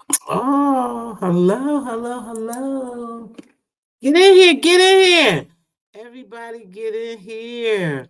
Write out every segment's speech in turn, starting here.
Oh, hello, hello, hello. Get in here, get in here. Everybody get in here.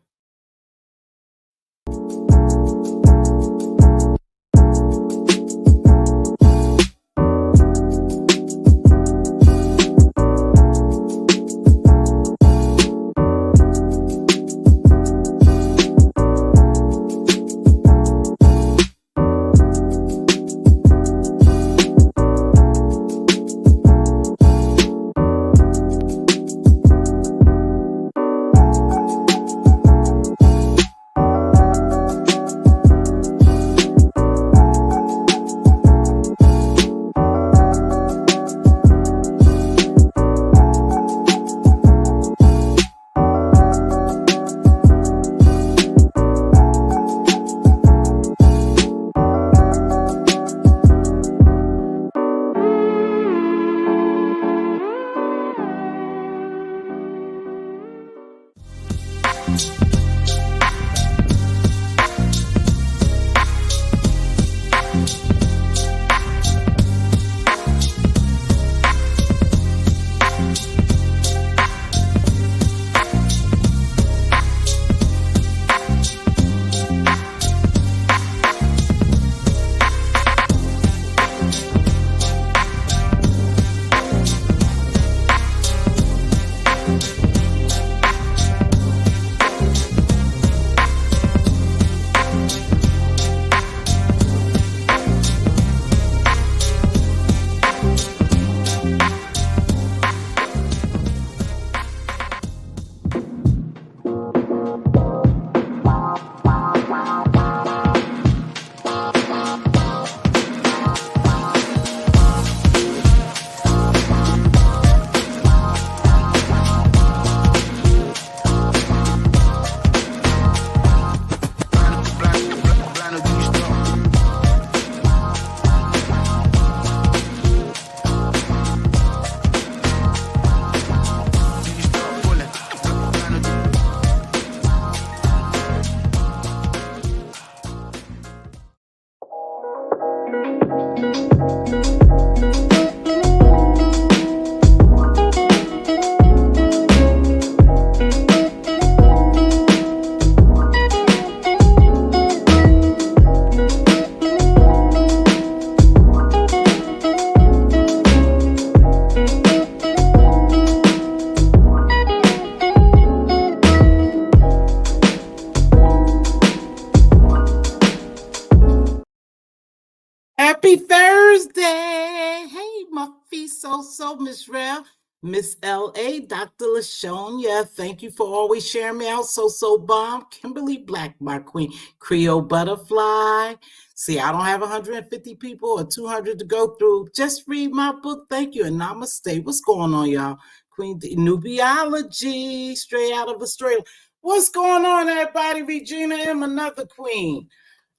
Happy Thursday. Hey, Muffy, so, Miss Rev, Miss L.A., Dr. LaShonia. Thank you for always sharing me out. So, Bomb, Kimberly Black, my queen, Creole Butterfly. See, I don't have 150 people or 200 to go through. Just read my book. Thank you. And namaste. What's going on, y'all? Queen Nubiology, straight out of Australia. What's going on, everybody? Regina M, another queen.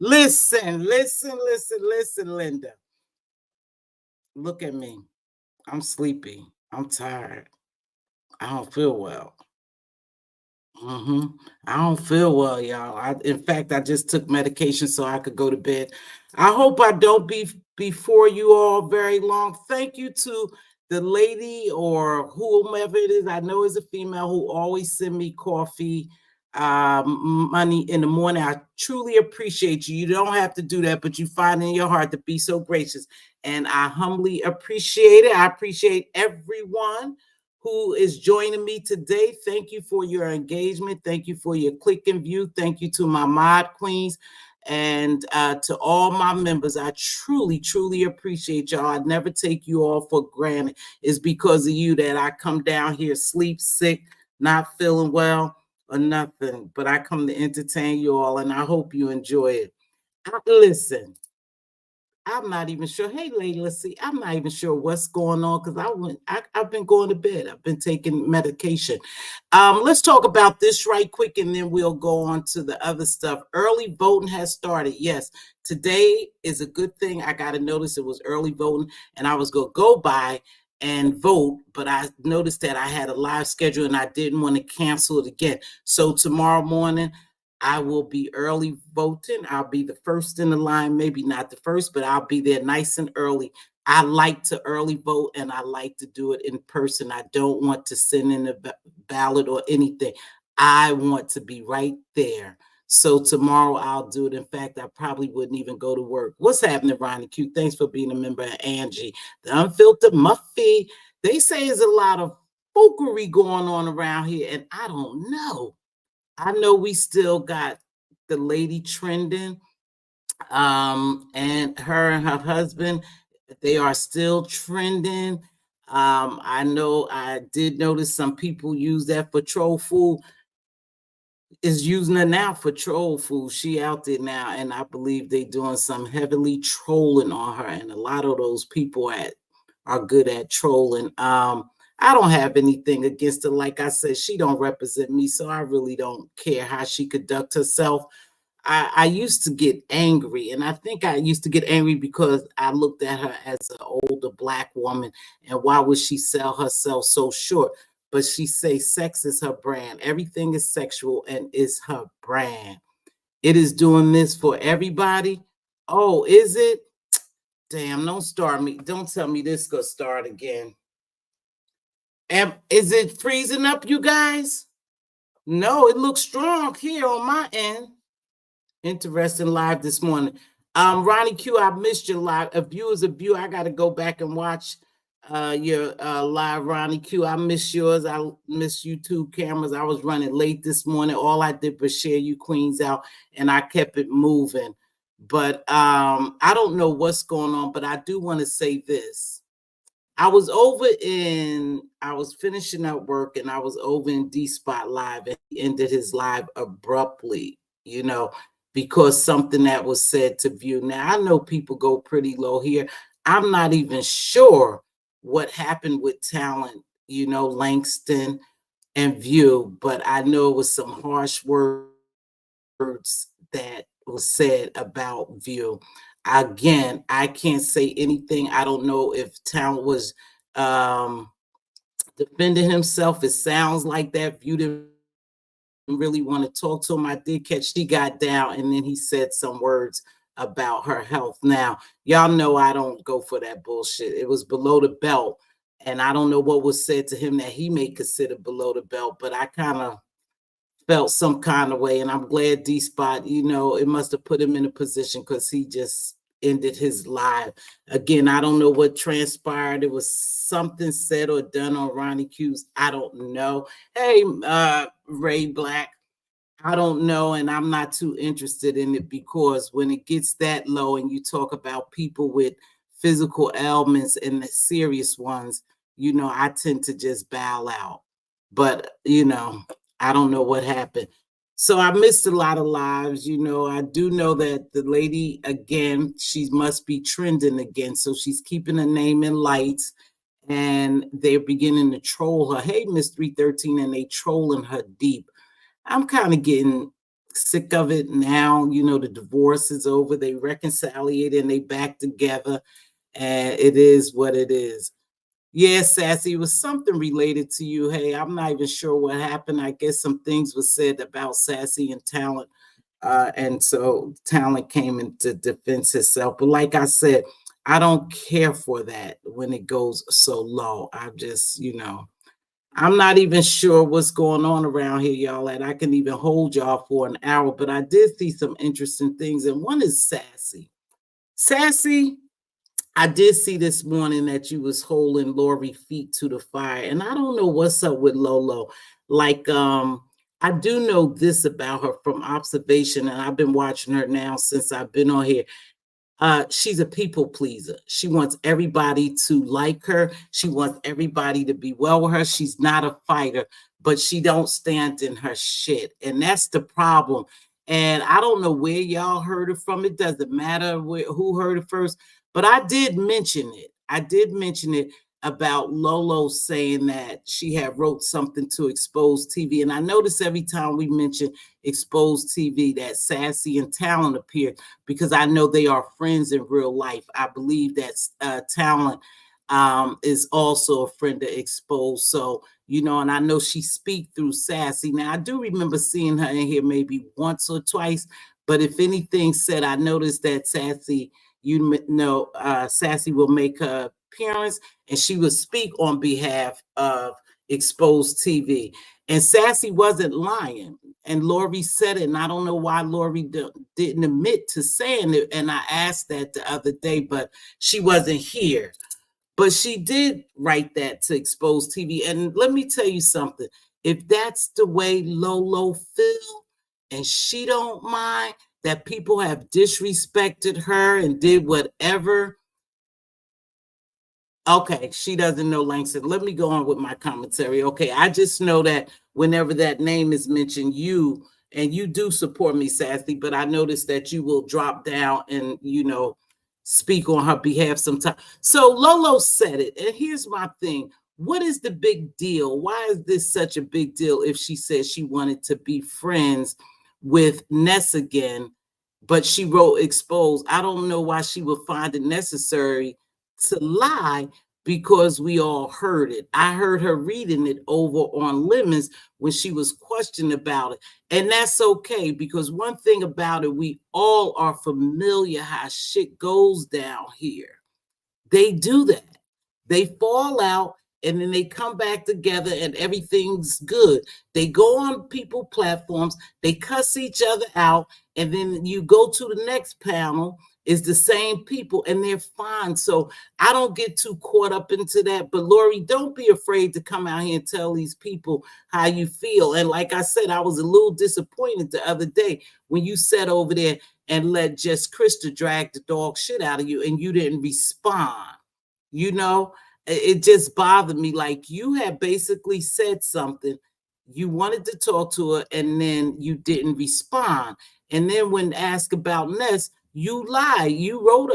Listen, Linda. Look at me. I'm sleepy. I'm tired. I don't feel well. I don't feel well, y'all. In fact, I just took medication so I could go to bed. I hope I don't be before you all very long. Thank you to the lady or whomever it is I know is a female who always send me coffee, money in the morning. I truly appreciate you. You don't have to do that, but you find in your heart to be so gracious, and I humbly appreciate it. I appreciate everyone who is joining me today. Thank you for your engagement. Thank you for your click and view. Thank you to my mod queens and to all my members. I truly appreciate y'all. I never take you all for granted. It's because of you that I come down here, sleep sick, not feeling well or nothing, but I come to entertain you all, and I hope you enjoy it. Listen, I'm not even sure. Hey, Layla, see, I'm not even sure what's going on because I've been going to bed. I've been taking medication. Let's talk about this right quick, and then we'll go on to the other stuff. Early voting has started. Yes, today is a good thing. I got to notice it was early voting, and I was going to go by and vote, but I noticed that I had a live schedule, and I didn't want to cancel it again. So tomorrow morning, I will be early voting. I'll be the first in the line, maybe not the first, but I'll be there nice and early I like to early vote, and I like to do it in person. I don't want to send in a ballot or anything. I want to be right there. So tomorrow I'll do it. In fact, I probably wouldn't even go to work. What's happening, Ronnie Q? Thanks for being a member of Angie. The Unfiltered Muffy. They say there's a lot of foolery going on around here, and I don't know. I know we still got the lady trending, and her husband, they are still trending. I know I did notice some people use that for troll food, is using her now for troll food. She out there now, and I believe they doing some heavily trolling on her, and a lot of those people are good at trolling. I don't have anything against her. Like I said, she don't represent me, so I really don't care how she conduct herself. I used to get angry, and I think I used to get angry because I looked at her as an older Black woman, and why would she sell herself so short? But she say sex is her brand. Everything is sexual and is her brand. It is doing this for everybody. Oh, is it? Damn, don't start me. Don't tell me this gonna start again. Is it freezing up, you guys? No, it looks strong here on my end. Interesting live this morning. Ronnie Q, I missed your live. A view is a view. I got to go back and watch your live, Ronnie Q. I miss yours. I miss YouTube cameras. I was running late this morning. All I did was share you queens out, and I kept it moving. But I don't know what's going on, but I do want to say this. I was finishing up work, and I was over in D Spot Live, and he ended his live abruptly, because something that was said to View. Now, I know people go pretty low here. I'm not even sure what happened with Talent, Langston and View, but I know it was some harsh words that was said about View. Again, I can't say anything. I don't know if Talent was defending himself. It sounds like that. View didn't really want to talk to him. I did catch she got down, and then he said some words about her health. Now, y'all know I don't go for that bullshit. It was below the belt, and I don't know what was said to him that he may consider below the belt, but I kind of felt some kind of way, and I'm glad D-Spot, it must have put him in a position because he just ended his live. Again, I don't know what transpired. It was something said or done on Ronnie Q's. I don't know. Hey, Ray Black, I don't know, and I'm not too interested in it, because when it gets that low and you talk about people with physical ailments and the serious ones, I tend to just bow out. But, I don't know what happened. So I missed a lot of lives. I do know that the lady, again, she must be trending again. So she's keeping her name in lights, and they're beginning to troll her. Hey, Miss 313, and they trolling her deep. I'm kind of getting sick of it now. The divorce is over. They reconciliated and they back together, and it is what it is. Yeah, Sassy, it was something related to you. Hey, I'm not even sure what happened. I guess some things were said about Sassy and Talent. And so Talent came into defense herself. But like I said, I don't care for that when it goes so low. I just, I'm not even sure what's going on around here, y'all, and I can even hold y'all for an hour. But I did see some interesting things, and one is Sassy. Sassy, I did see this morning that you was holding Lori feet to the fire, and I don't know what's up with Lolo. Like, I do know this about her from observation, and I've been watching her now since I've been on here. She's a people pleaser. She wants everybody to like her. She wants everybody to be well with her. She's not a fighter, but she don't stand in her shit, and that's the problem. And I don't know where y'all heard it from. It doesn't matter who heard it first, but I did mention it. I did mention it about Lolo saying that she had wrote something to Expose TV, and I notice every time we mention Expose TV that Sassy and Talent appear, because I know they are friends in real life. I believe that Talent is also a friend of Expose. So, and I know she speak through Sassy. Now, I do remember seeing her in here maybe once or twice, but if anything said, I noticed that Sassy, know, Sassy will make her appearance and she will speak on behalf of Exposed TV. And Sassy wasn't lying. And Lori said it. And I don't know why Lori didn't admit to saying it. And I asked that the other day, but she wasn't here. But she did write that to Expose TV. And let me tell you something. If that's the way Lolo feel, and she don't mind that people have disrespected her and did whatever. Okay, she doesn't know Langston. Let me go on with my commentary. Okay, I just know that whenever that name is mentioned, you and you do support me, Sassy, but I noticed that you will drop down and, speak on her behalf sometime. So Lolo said it, and here's my thing. What is the big deal? Why is this such a big deal if she said she wanted to be friends with Ness again, but she wrote Exposed? I don't know why she would find it necessary to lie because we all heard it. I heard her reading it over on Lemons when she was questioned about it. And that's okay, because one thing about it, we all are familiar how shit goes down here. They do that. They fall out and then they come back together and everything's good. They go on people platforms, they cuss each other out, and then you go to the next panel, is the same people and they're fine. So I don't get too caught up into that. But Lori, don't be afraid to come out here and tell these people how you feel. And like I said, I was a little disappointed the other day when you sat over there and let Jess Krista drag the dog shit out of you and you didn't respond. It just bothered me. Like, you had basically said something, you wanted to talk to her, and then you didn't respond. And then when asked about Ness, you lied. You wrote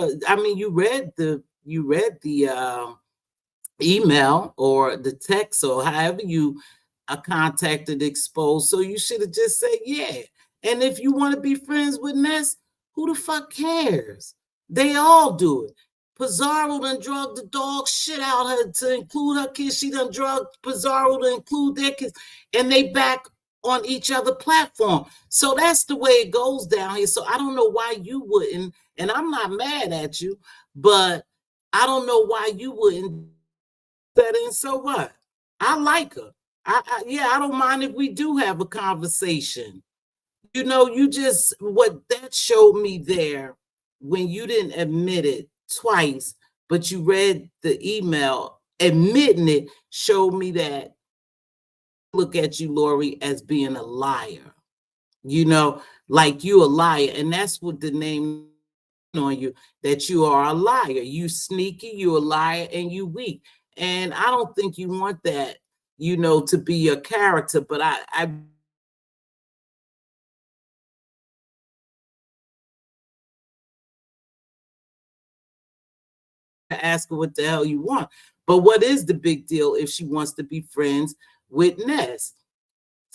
you read the email or the text or however you contacted Exposed. So you should have just said yeah. And if you want to be friends with Ness, who the fuck cares? They all do it. Pizarro done drugged the dog shit out of her to include her kids. She done drugged Pizarro to include their kids. And they back on each other platform. So that's the way it goes down here. So I don't know why you wouldn't, and I'm not mad at you, but I don't know why you wouldn't that in. So what? I like her. I don't mind if we do have a conversation. What that showed me there, when you didn't admit it twice, but you read the email, admitting it showed me that look at you, Lori, as being a liar. Like you a liar. And that's what the name on you, that you are a liar. You sneaky, you a liar, and you weak. And I don't think you want that, to be your character. But I ask her what the hell you want. But what is the big deal if she wants to be friends with Ness?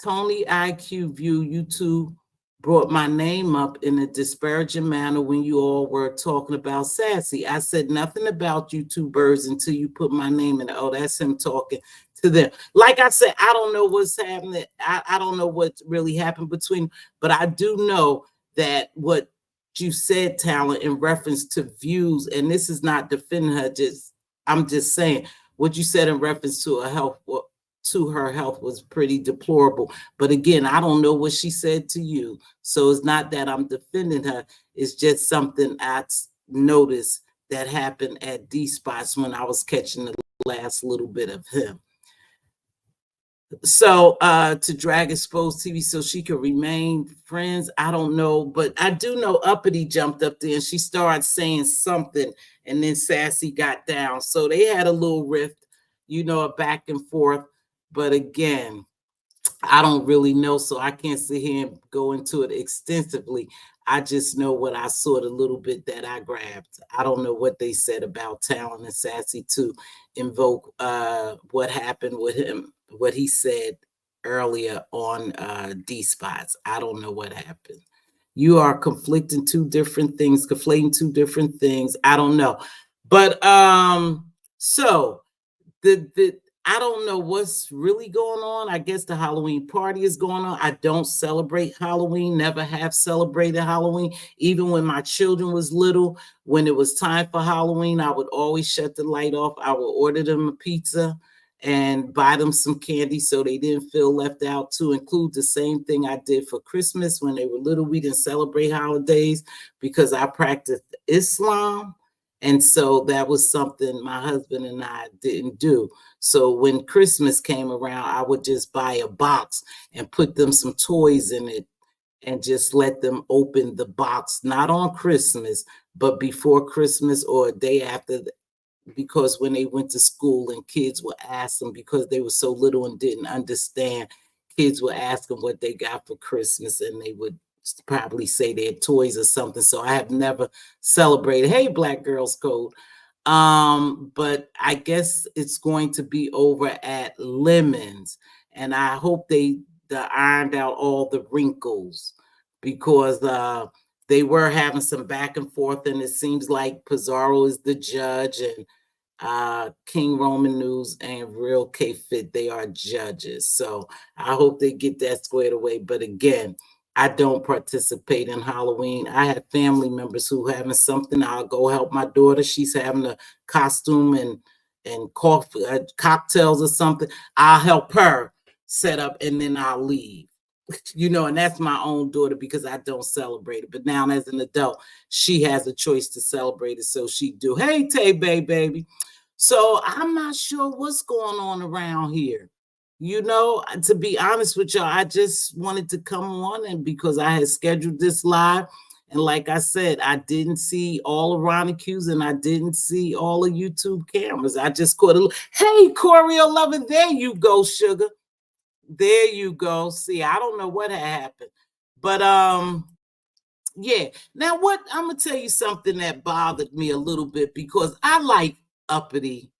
Tony IQ View, you two brought my name up in a disparaging manner when you all were talking about Sassy. I said nothing about you two birds until you put my name in it. Oh, that's him talking to them. Like I said, I don't know what's happening. I don't know what really happened between, but I do know that what you said, Talent, in reference to views, and this is not defending her, I'm just saying what you said in reference to her health was pretty deplorable. But again, I don't know what she said to you. So it's not that I'm defending her. It's just something I noticed that happened at D Spots when I was catching the last little bit of him. So to drag Exposed TV so she could remain friends, I don't know. But I do know Uppity jumped up there and she started saying something, and then Sassy got down. So they had a little rift, a back and forth. But again, I don't really know, so I can't sit here and go into it extensively. I just know what I saw, the little bit that I grabbed. I don't know what they said about Talent and Sassy to invoke what happened with him, what he said earlier on D Spots. I don't know what happened. You are conflating two different things. I don't know. But so the I don't know what's really going on. I guess the Halloween party is going on. I don't celebrate Halloween, never have celebrated Halloween. Even when my children was little, when it was time for Halloween, I would always shut the light off. I would order them a pizza and buy them some candy so they didn't feel left out, to include the same thing I did for Christmas. When they were little, we didn't celebrate holidays because I practiced Islam. And so that was something my husband and I didn't do. So when Christmas came around, I would just buy a box and put them some toys in it and just let them open the box, not on Christmas, but before Christmas or a day after, because when they went to school and kids would ask them, because they were so little and didn't understand, kids would ask them what they got for Christmas and they would probably say their toys or something. So I have never celebrated, hey, Black Girls Code. But I guess it's going to be over at Lemons, and I hope they ironed out all the wrinkles, because they were having some back and forth, and it seems like Pizarro is the judge, and King Roman News and Real K Fit, they are judges. So I hope they get that squared away. But again, I don't participate in Halloween. I have family members who having something. I'll go help my daughter. She's having a costume and coffee, cocktails or something. I'll help her set up, and then I'll leave. And that's my own daughter, because I don't celebrate it. But now as an adult, she has a choice to celebrate it, so she do. Hey, Tay Bay, baby. So I'm not sure what's going on around here. To be honest with y'all, I just wanted to come on, and because I had scheduled this live, and like I said, I didn't see all of Ronnie Q's and I didn't see all of YouTube cameras. I just caught a hey, Choreo Lover, there you go, sugar. There you go. See, I don't know what happened. But yeah. Now what, I'm gonna tell you something that bothered me a little bit, because I like Uppity.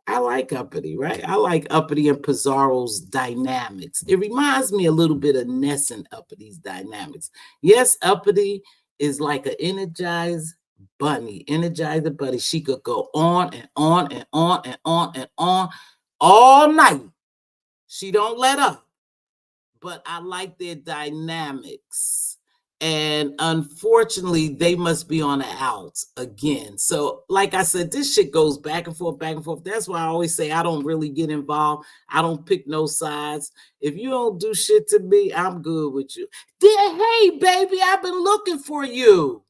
I like Uppity, right? I like Uppity and Pizarro's dynamics. It reminds me a little bit of Ness and Uppity's dynamics. Yes, Uppity is like an energized bunny, energizer bunny. She could go on and on and on and on and on all night. She don't let up. But I like their dynamics. And unfortunately, they must be on the outs again. So, like I said, this shit goes back and forth, back and forth. That's why I always say I don't really get involved. I don't pick no sides. If you don't do shit to me, I'm good with you. Hey, baby, I've been looking for you.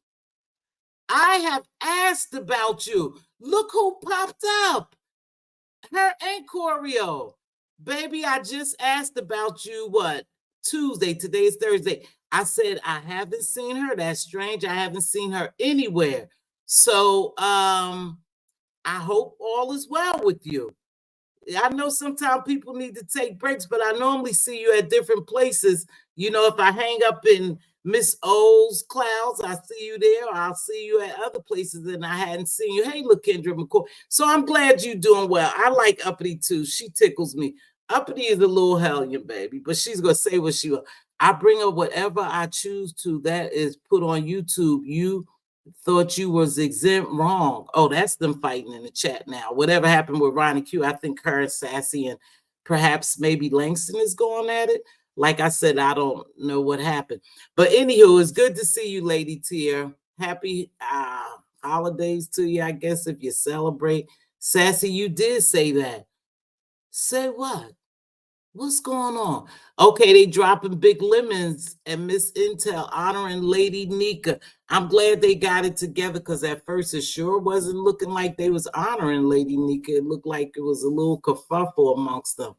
I have asked about you. Look who popped up. Her and Choreo. Baby, I just asked about you, what, Tuesday? Today is Thursday. I said, I haven't seen her. That's strange. I haven't seen her anywhere. So I hope all is well with you. I know sometimes people need to take breaks, but I normally see you at different places. If I hang up in Miss O's clouds, I see you there. Or I'll see you at other places, and I hadn't seen you. Hey, look, Kendra McCoy. So I'm glad you're doing well. I like Uppity too. She tickles me. Uppity is a little hellion, baby, but she's gonna say what she will. I bring her whatever I choose to. That is put on YouTube. You thought you was exempt, wrong. Oh, that's them fighting in the chat now. Whatever happened with Ronnie Q, I think her and Sassy and perhaps maybe Langston is going at it. Like I said, I don't know what happened. But anywho, it's good to see you, Lady Tier. Happy holidays to you, I guess, if you celebrate. Sassy, you did say that. Say what? What's going on? Okay, they dropping big lemons and Miss Intel honoring Lady Nika. I'm glad they got it together, because at first it sure wasn't looking like they was honoring Lady Nika. It looked like it was a little kerfuffle amongst them.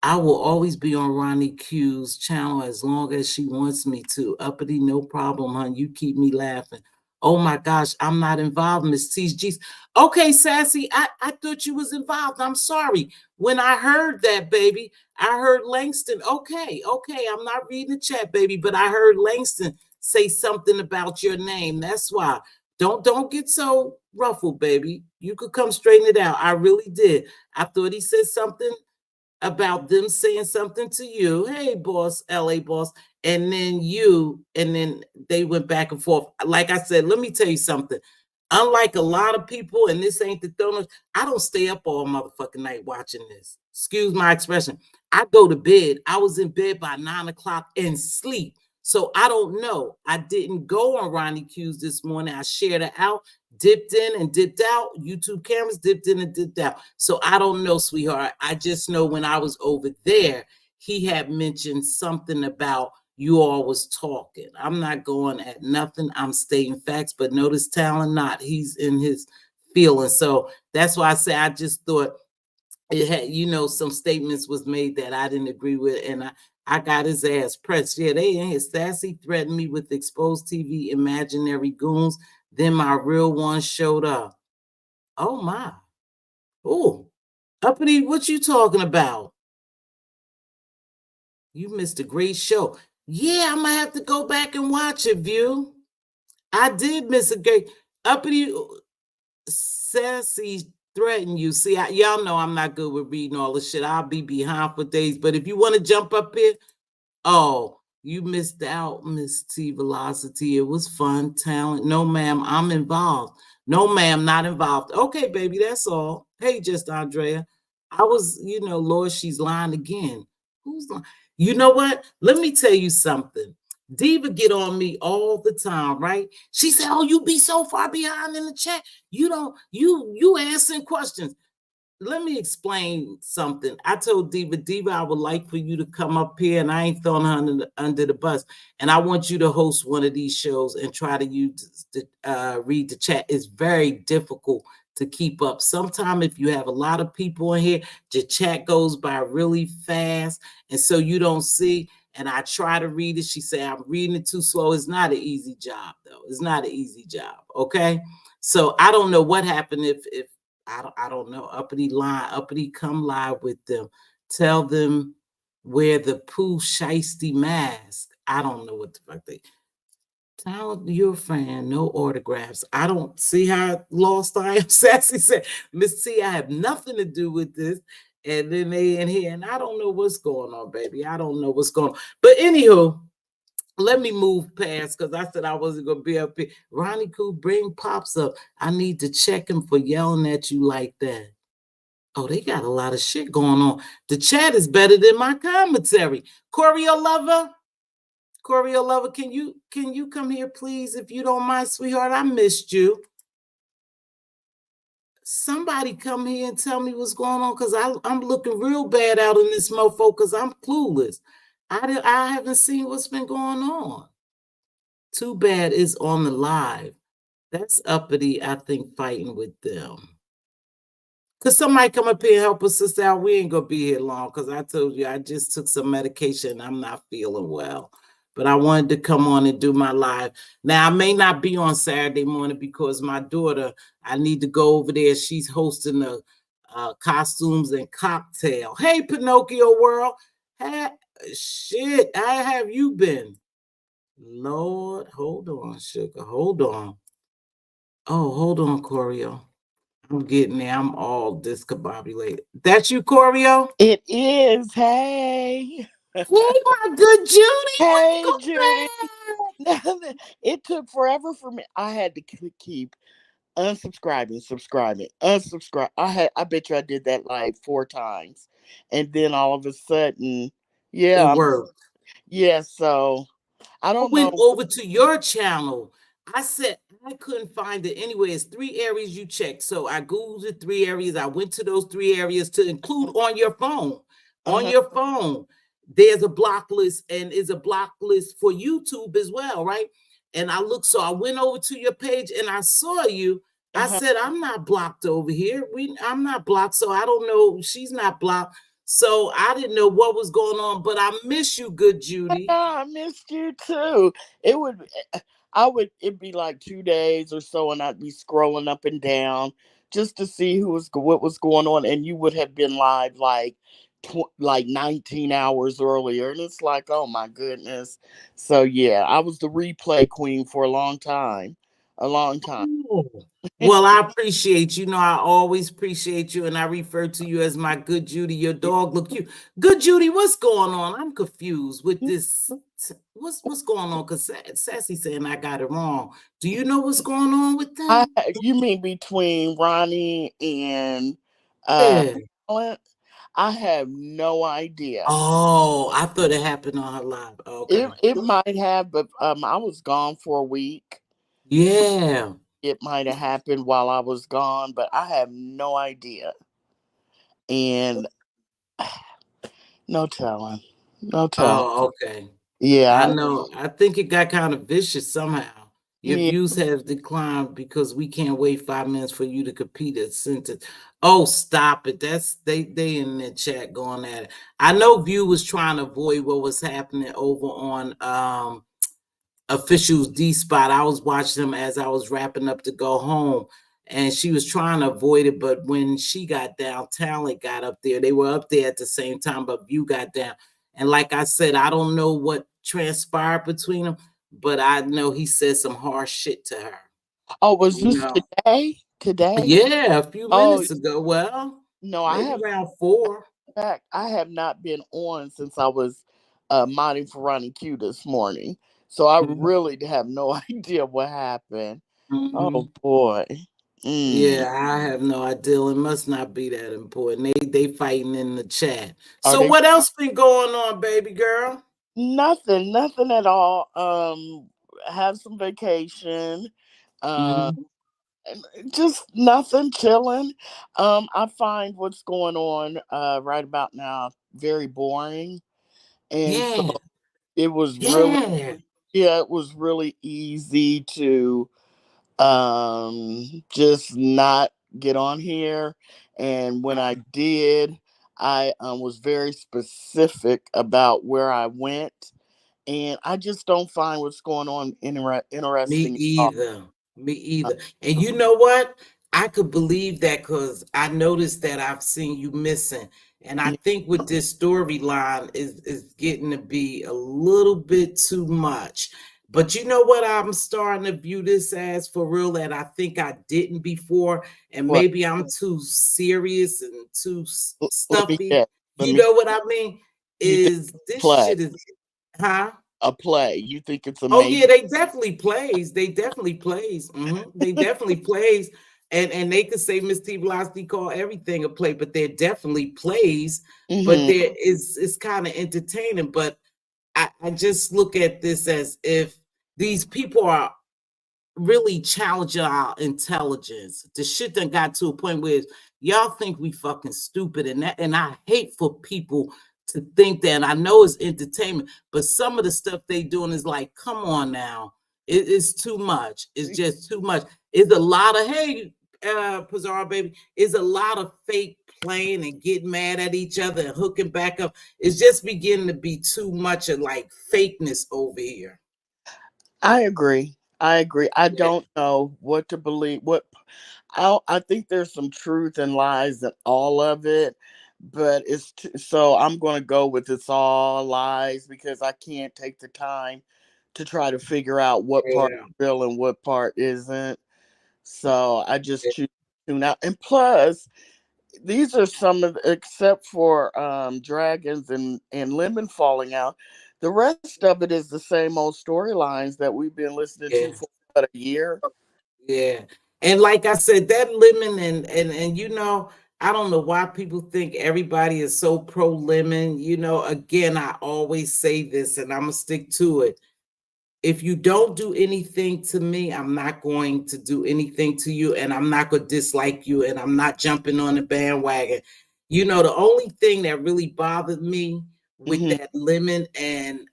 I will always be on Ronnie Q's channel as long as she wants me to. Uppity, no problem, hon. You keep me laughing. Oh my gosh, I'm not involved, Miss TG's. Okay, Sassy, I thought you was involved. I'm sorry. When I heard that, baby, I heard Langston. Okay, I'm not reading the chat, baby, but I heard Langston say something about your name. That's why. Don't get so ruffled, baby. You could come straighten it out. I really did. I thought he said something about them saying something to you. Hey, boss, LA boss. And then they went back and forth. Like I said, let me tell you something. Unlike a lot of people, and this ain't the throwing, I don't stay up all motherfucking night watching this. Excuse my expression. I go to bed. I was in bed by 9 o'clock and sleep. So I don't know. I didn't go on Ronnie Q's this morning. I shared it out, dipped in and dipped out. YouTube cameras dipped in and dipped out. So I don't know, sweetheart. I just know when I was over there, he had mentioned something about you all was talking. I'm not going at nothing. I'm stating facts, but notice talent not. He's in his feelings. So that's why I say I just thought it had, you know, some statements was made that I didn't agree with, and I got his ass pressed. Yeah, they in here. Sassy threatened me with exposed TV imaginary goons. Then my real one showed up. Oh my. Oh, Uppity, what you talking about? You missed a great show. Yeah, I'm gonna have to go back and watch it, View. I did miss a great Uppity Sassy threaten you. See, y'all know I'm not good with reading all this shit. I'll be behind for days. But if you want to jump up here, oh, you missed out, Mz.Teavalocity. It was fun, talent. No, ma'am, I'm involved. No, ma'am, not involved. Okay, baby, that's all. Hey, just Andrea. I was, you know, Lord, she's lying again. Who's lying? You know what? Let me tell you something. Diva get on me all the time, right? She said, "Oh, you be so far behind in the chat. You don't, you answering questions." Let me explain something. I told Diva, I would like for you to come up here, and I ain't throwing her under the bus. And I want you to host one of these shows and try to use read the chat. It's very difficult to keep up. Sometimes if you have a lot of people in here, the chat goes by really fast, and so you don't see. And I try to read it. She said, "I'm reading it too slow." It's not an easy job, though. It's not an easy job. Okay. So I don't know what happened if I don't know. Uppity line, Uppity come live with them. Tell them wear the Pooh Shiesty mask. I don't know what the fuck they tell your friend, no autographs. I don't see how lost I am. Sassy said, "Miss T, I have nothing to do with this." And then they in here, and I don't know what's going on, baby. I don't know what's going on. But anywho, let me move past because I said I wasn't gonna be up here. Ronnie Cool, bring Pops up. I need to check him for yelling at you like that. Oh, they got a lot of shit going on. The chat is better than my commentary. Choreo Lover, can you come here, please, if you don't mind, sweetheart? I missed you. Somebody come here and tell me what's going on because I'm looking real bad out in this mofo because I'm clueless. I haven't seen what's been going on. Too bad it's on the live. That's Uppity, I think, fighting with them. Could somebody come up here and help us, sister out? We ain't gonna be here long because I told you I just took some medication. I'm not feeling well, but I wanted to come on and do my live. Now I may not be on Saturday morning because my daughter, I need to go over there. She's hosting the costumes and cocktail. Hey, Pinocchio World. Hey, shit, how have you been? Lord, hold on, sugar, hold on. Oh, hold on, Choreo. I'm getting there. I'm all discombobulated. That's you, Choreo? It is. Hey. Hey, my good Judy. Hey, Judy. It took forever for me. I had to keep unsubscribing, subscribing, unsubscribe. I bet you I did that like 4 times. And then all of a sudden, It yeah, worked. yeah, so I I don't went know. over to your channel. I said I couldn't find it anywhere. It's 3 areas you checked. So I Googled the 3 areas. I went to those 3 areas to include on your phone. On your phone, there's a block list, and is a block list for YouTube as well, right? And I looked, so I went over to your page and I saw you. I said, "I'm not blocked over here. I'm not blocked, so I don't know. She's not blocked." So I didn't know what was going on, but I miss you, good Judy. I missed you too. It would, it'd be like 2 days or so, and I'd be scrolling up and down just to see what was going on, and you would have been live like, like 19 hours earlier, and it's like, oh my goodness. So yeah, I was the replay queen for a long time. Oh, well, I appreciate you. Know I always appreciate you, and I refer to you as my good Judy. Your dog look cute. Good Judy, what's going on? I'm confused with this. what's going on? Because Sassy saying I got it wrong. Do you know what's going on with them? You mean between Ronnie and Yeah. Talent? I have no idea. Oh, I thought it happened on her live. Okay. It might have, but I was gone for a week. Yeah. It might have happened while I was gone, but I have no idea. And no telling. No telling. Oh, okay. I Yeah. know. I think it got kind of vicious somehow. Your Yeah. views have declined because we can't wait 5 minutes for you to complete a sentence. Oh, stop it. That's they in the chat going at it. I know View was trying to avoid what was happening over on officials D spot. I was watching them as I was wrapping up to go home, and she was trying to avoid it. But when she got down, Talent got up there. They were up there at the same time, but View got down. And like I said, I don't know what transpired between them, but I know he said some harsh shit to her. Oh, was You this know, today? Today? yeah, a few Oh minutes ago. Well, no, I maybe have around 4. fact, I have not been on since I was modding for Ronnie Q this morning. So I really have no idea what happened. Oh Mm-hmm. boy. Mm. Yeah, I have no idea. It must not be that important. They fighting in the chat. Are So they what else been going on, baby girl? nothing at all. Have some vacation. Uh Mm-hmm. just nothing, chilling. I find what's going on right about now very boring. And so Yeah, it was really yeah. yeah, it was really easy to just not get on here. And when I did, I was very specific about where I went, and I just don't find what's going on Me interesting at all. either. Me either. And you know what? I could believe that because I noticed that I've seen you missing. And I Yeah, think with this storyline is getting to be a little bit too much. But you know what I'm starting to view this as for real that I think I didn't before. And what? maybe I'm too serious and too Let me stuffy. guess. Let You me. know what I mean? You think Is this play shit is, huh? a play? You think it's a Oh yeah, major? they definitely plays. They definitely plays. They definitely plays. And they could say Mz.Teavalocity call everything a play, but they're definitely plays. But Mm-hmm. there is it's kind of entertaining. But I just look at this as if these people are really challenging our intelligence. The shit that got to a point where y'all think we fucking stupid, and I hate for people to think that. And I know it's entertainment, but some of the stuff they doing is like, come on now, it's too much. It's just too much. It's a lot of hey, Pizarro baby, it's a lot of fake playing and getting mad at each other and hooking back up. It's just beginning to be too much of like fakeness over here. I agree. I agree. I Yeah, don't know what to believe. I think there's some truth and lies in all of it, but so I'm going to go with it's all lies because I can't take the time to try to figure out what part yeah, is real and what part isn't. So I just choose to tune out. And plus, these are some of except for dragons and lemon falling out. The rest of it is the same old storylines that we've been listening to yeah. for what, a year. Yeah. And like I said, that lemon and I don't know why people think everybody is so pro lemon. Again, I always say this and I'm gonna stick to it. If you don't do anything to me, I'm not going to do anything to you, and I'm not going to dislike you, and I'm not jumping on the bandwagon. The only thing that really bothered me with Mm-hmm. that lemon and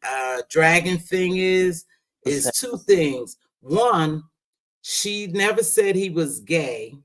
dragon thing is two things. One, she never said he was gay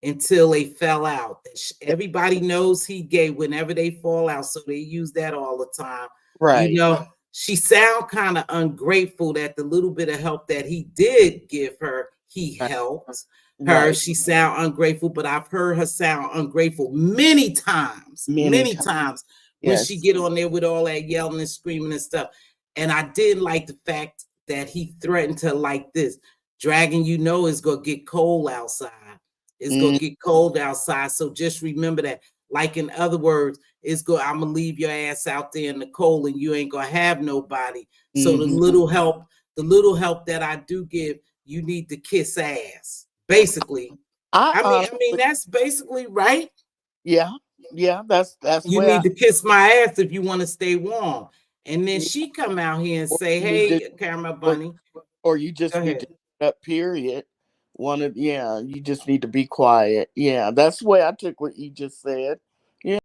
until they fell out. Everybody knows he gay whenever they fall out, so they use that all the time. You Right. know, she sound kind of ungrateful that the little bit of help that he did give her, he Right. helped her. Right. She sound ungrateful, but I've heard her sound ungrateful Many many times. times when she Yes. get on there with all that yelling and screaming and stuff. And I did like the fact that he threatened her like this. Dragon, it's gonna get cold outside. It's gonna Mm, get cold outside. So just remember that. Like in other words, I'm gonna leave your ass out there in the cold and you ain't gonna have nobody. So Mm-hmm. the little help that I do give, you need to kiss ass. Basically. I I mean honestly, that's basically right. yeah, yeah, that's You where need to kiss my ass if you want to stay warm. And then yeah, she come out here and or say, you need to, "Hey, Caramel or Bunny, or you go just need to ahead." shut up. Period. One of yeah, you just need to be quiet. Yeah, that's the way I took what you just said. Yeah,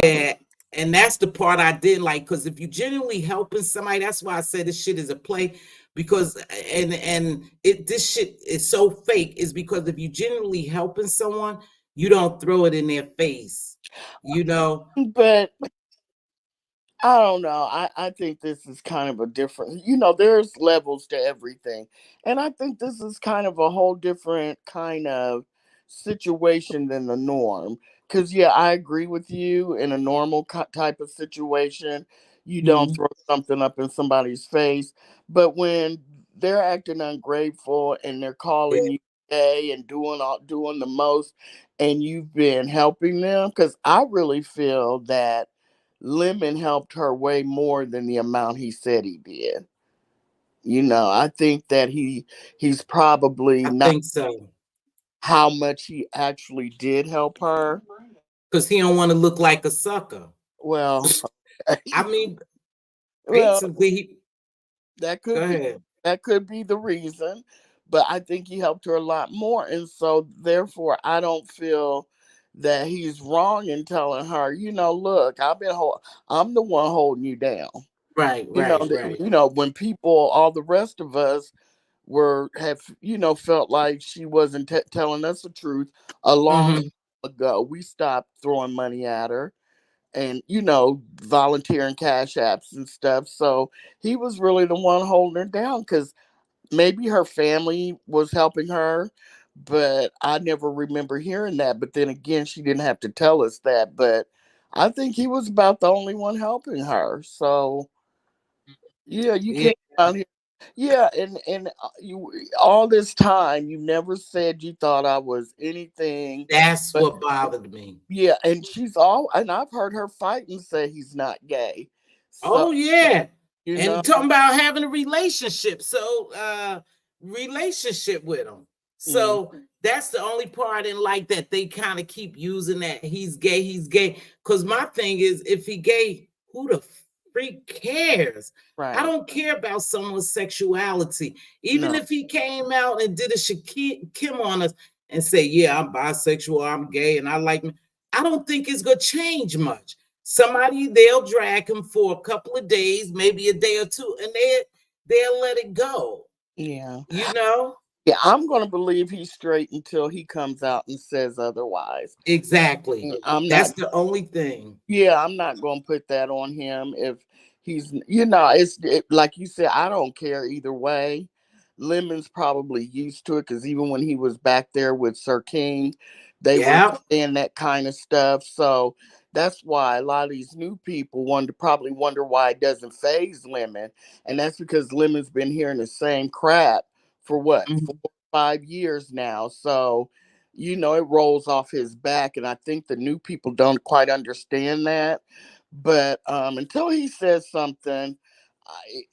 Yeah, and that's the part I did like because if you genuinely helping somebody, that's why I said this shit is a play. Because and it this shit is so fake is because if you genuinely helping someone, you don't throw it in their face. You know, but I don't know. I think this is kind of a different, there's levels to everything. And I think this is kind of a whole different kind of situation than the norm. Because, yeah, I agree with you. In a normal type of situation, you don't mhm. throw something up in somebody's face. But when they're acting ungrateful and they're calling Yeah, you gay and doing the most, and you've been helping them, because I really feel that Lemon helped her way more than the amount he said he did. I think that he's probably I not think so. how much he actually did help her. Because he don't want to look like a sucker. Well, I mean, well, basically, that go could be ahead. that could be the reason, but I think he helped her a lot more, and so therefore, I don't feel that he's wrong in telling her, look, I'm the one holding you down. Right, right, right. When people, all the rest of us have felt like she wasn't telling us the truth a long time Hmm. ago, we stopped throwing money at her and volunteering cash apps and stuff. So he was really the one holding her down, because maybe her family was helping her, but I never remember hearing that. But then again, she didn't have to tell us that. But I think he was about the only one helping her. So yeah, you Yeah, came out here. Yeah, and you, all this time, you never said you thought I was anything. that's But what bothered me. yeah, and I've heard her fight and say he's not gay. So Oh yeah. you know, And talking about having a relationship. So relationship with him. mm, So that's the only part I didn't like that they kind of keep using that he's gay, he's gay. Cause my thing is if he gay, who the freak cares? I right? don't care about someone's sexuality. Even No, if he came out and did a Kim on us and say, yeah, I'm bisexual, I'm gay, and I like me. I don't think it's gonna change much. Somebody they'll drag him for a couple of days, maybe a day or two, and they'll let it go. yeah, You know yeah. I'm gonna believe he's straight until he comes out and says otherwise. exactly. I'm not. That's the only thing. Yeah, I'm not gonna put that on him if he's, like you said. I don't care either way. Lemon's probably used to it, because even when he was back there with Sir King, they were Yeah. saying that kind of stuff. So that's why a lot of these new people probably wonder why it doesn't phase Lemon, and that's because Lemon's been hearing the same crap for what, Mhm. 4 or 5 years now. So it rolls off his back, and I think the new people don't quite understand that. But until he says something,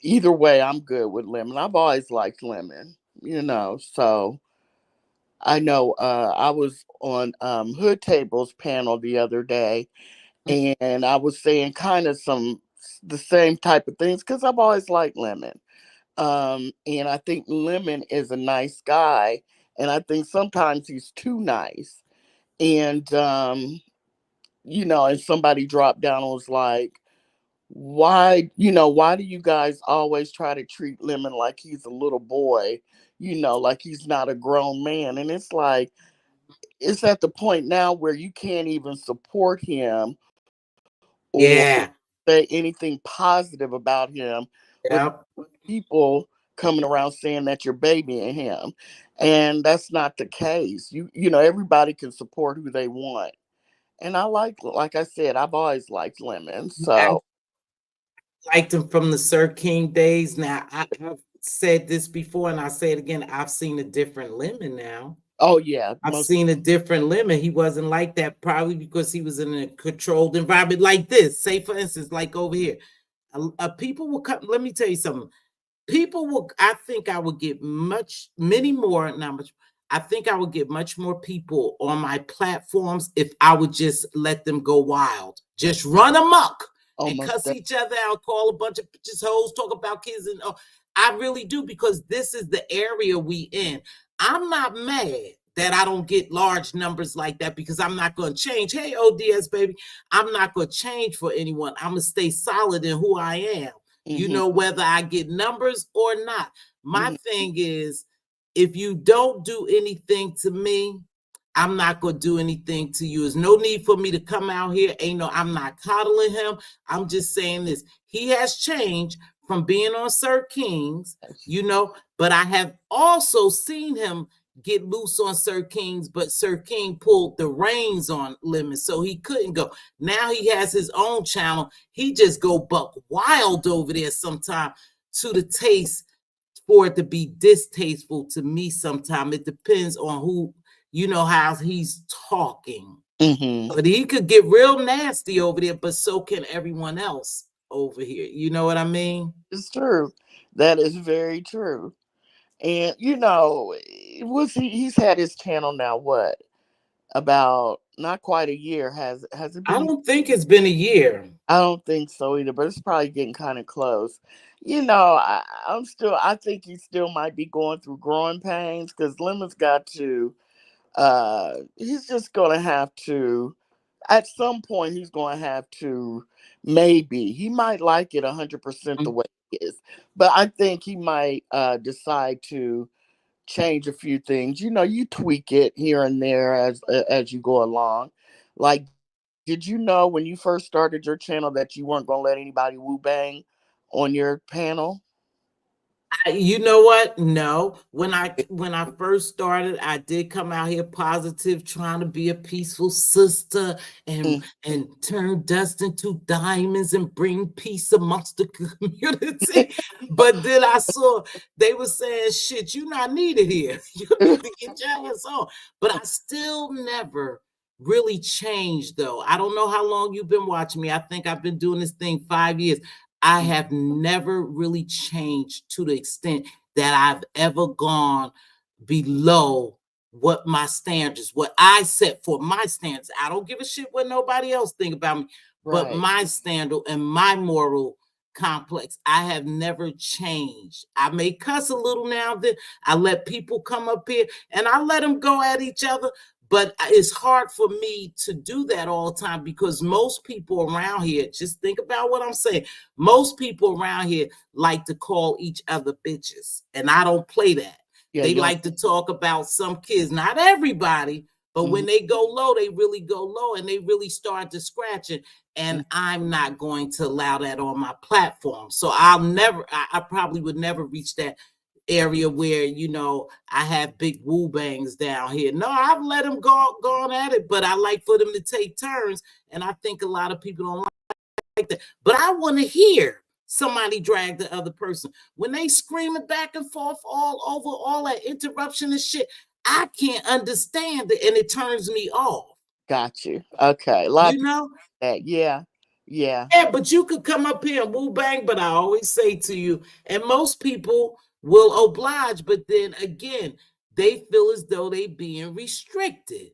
either way, I'm good with Lemon. I've always liked Lemon, so I know I was on Hood Table's panel the other day, and I was saying kind of the same type of things, because I've always liked Lemon. And I think Lemon is a nice guy, and I think sometimes he's too nice. And and somebody dropped down and was like, why do you guys always try to treat Lemon like he's a little boy, like he's not a grown man? And it's like, it's at the point now where you can't even support him or Yeah. say anything positive about him with Yep. people coming around saying that you're babying him. And that's not the case. Everybody can support who they want. And like I said, I've always liked Lemon. I So liked him from the Sir King days. Now I've said this before, and I say it again. I've seen a different Lemon now. Oh yeah, I've most. seen a different limit. He wasn't like that, probably because he was in a controlled environment like this. Say, for instance, like over here, people will come. Let me tell you something. People will, I think I would get many more, not much. I think I would get much more people on my platforms if I would just let them go wild, just run amok and Almost cuss that. each other out, call a bunch of bitches hoes, talk about kids, and I really do, because this is the area we in. I'm not mad that I don't get large numbers like that, because I'm not going to change. Hey, ODS baby, I'm not going to change for anyone. I'm going to stay solid in who I am. You Mm-hmm. know, whether I get numbers or not. My Mm-hmm. thing is, if you don't do anything to me, I'm not going to do anything to you. There's no need for me to come out here. I'm not coddling him. I'm just saying this. He has changed from being on Sir King's, but I have also seen him get loose on Sir King's, but Sir King pulled the reins on Lemon, so he couldn't go. Now he has his own channel. He just go buck wild over there sometime, to the taste for it to be distasteful to me sometime. It depends on who, how he's talking. Mm-hmm. But he could get real nasty over there, but so can everyone else over here. You know what I mean? It's true. That is very true. And he's had his channel now, what, about not quite a year. Has it I been? don't think it's been a year. I don't think so either, but it's probably getting kind of close. I think he still might be going through growing pains, because Lemon's got to, he's just gonna have to, at some point he's gonna have to, maybe he might like it 100% the way it is, but I think he might decide to change a few things. You tweak it here and there as you go along. Like, did you know when you first started your channel that you weren't gonna let anybody woo bang on your panel? You know what? No. When I first started, I did come out here positive, trying to be a peaceful sister and Mm. and turn dust into diamonds and bring peace amongst the community. But then I saw they were saying, "Shit, you're not needed here. You need to get your ass on." But I still never really changed, though. I don't know how long you've been watching me. I think I've been doing this thing 5 years. I have never really changed to the extent that I've ever gone below what my standards, what I set for my standards. I don't give a shit what nobody else think about me, but Right. my standard and my moral complex, I have never changed. I may cuss a little now and then. I let people come up here and I let them go at each other, but it's hard for me to do that all the time, because most people around here, just think about what I'm saying. Most people around here like to call each other bitches, and I don't play that. Yeah, They you don't. like to talk about some kids, not everybody, but when Mhm. they go low, they really go low and they really start to scratch it. And I'm not going to allow that on my platform. So I probably would never reach that area where I have big woo bangs down here. No, I've let them go on at it, but I like for them to take turns, and I think a lot of people don't like that. But I want to hear somebody drag the other person when they screaming back and forth all over, all that interruption and shit. I can't understand it, and it turns me off. Got you. Okay. A lot of You people know, that. Yeah. Yeah. Yeah, but you could come up here and woo bang, but I always say to you, and most people will oblige, but then again, they feel as though they being restricted.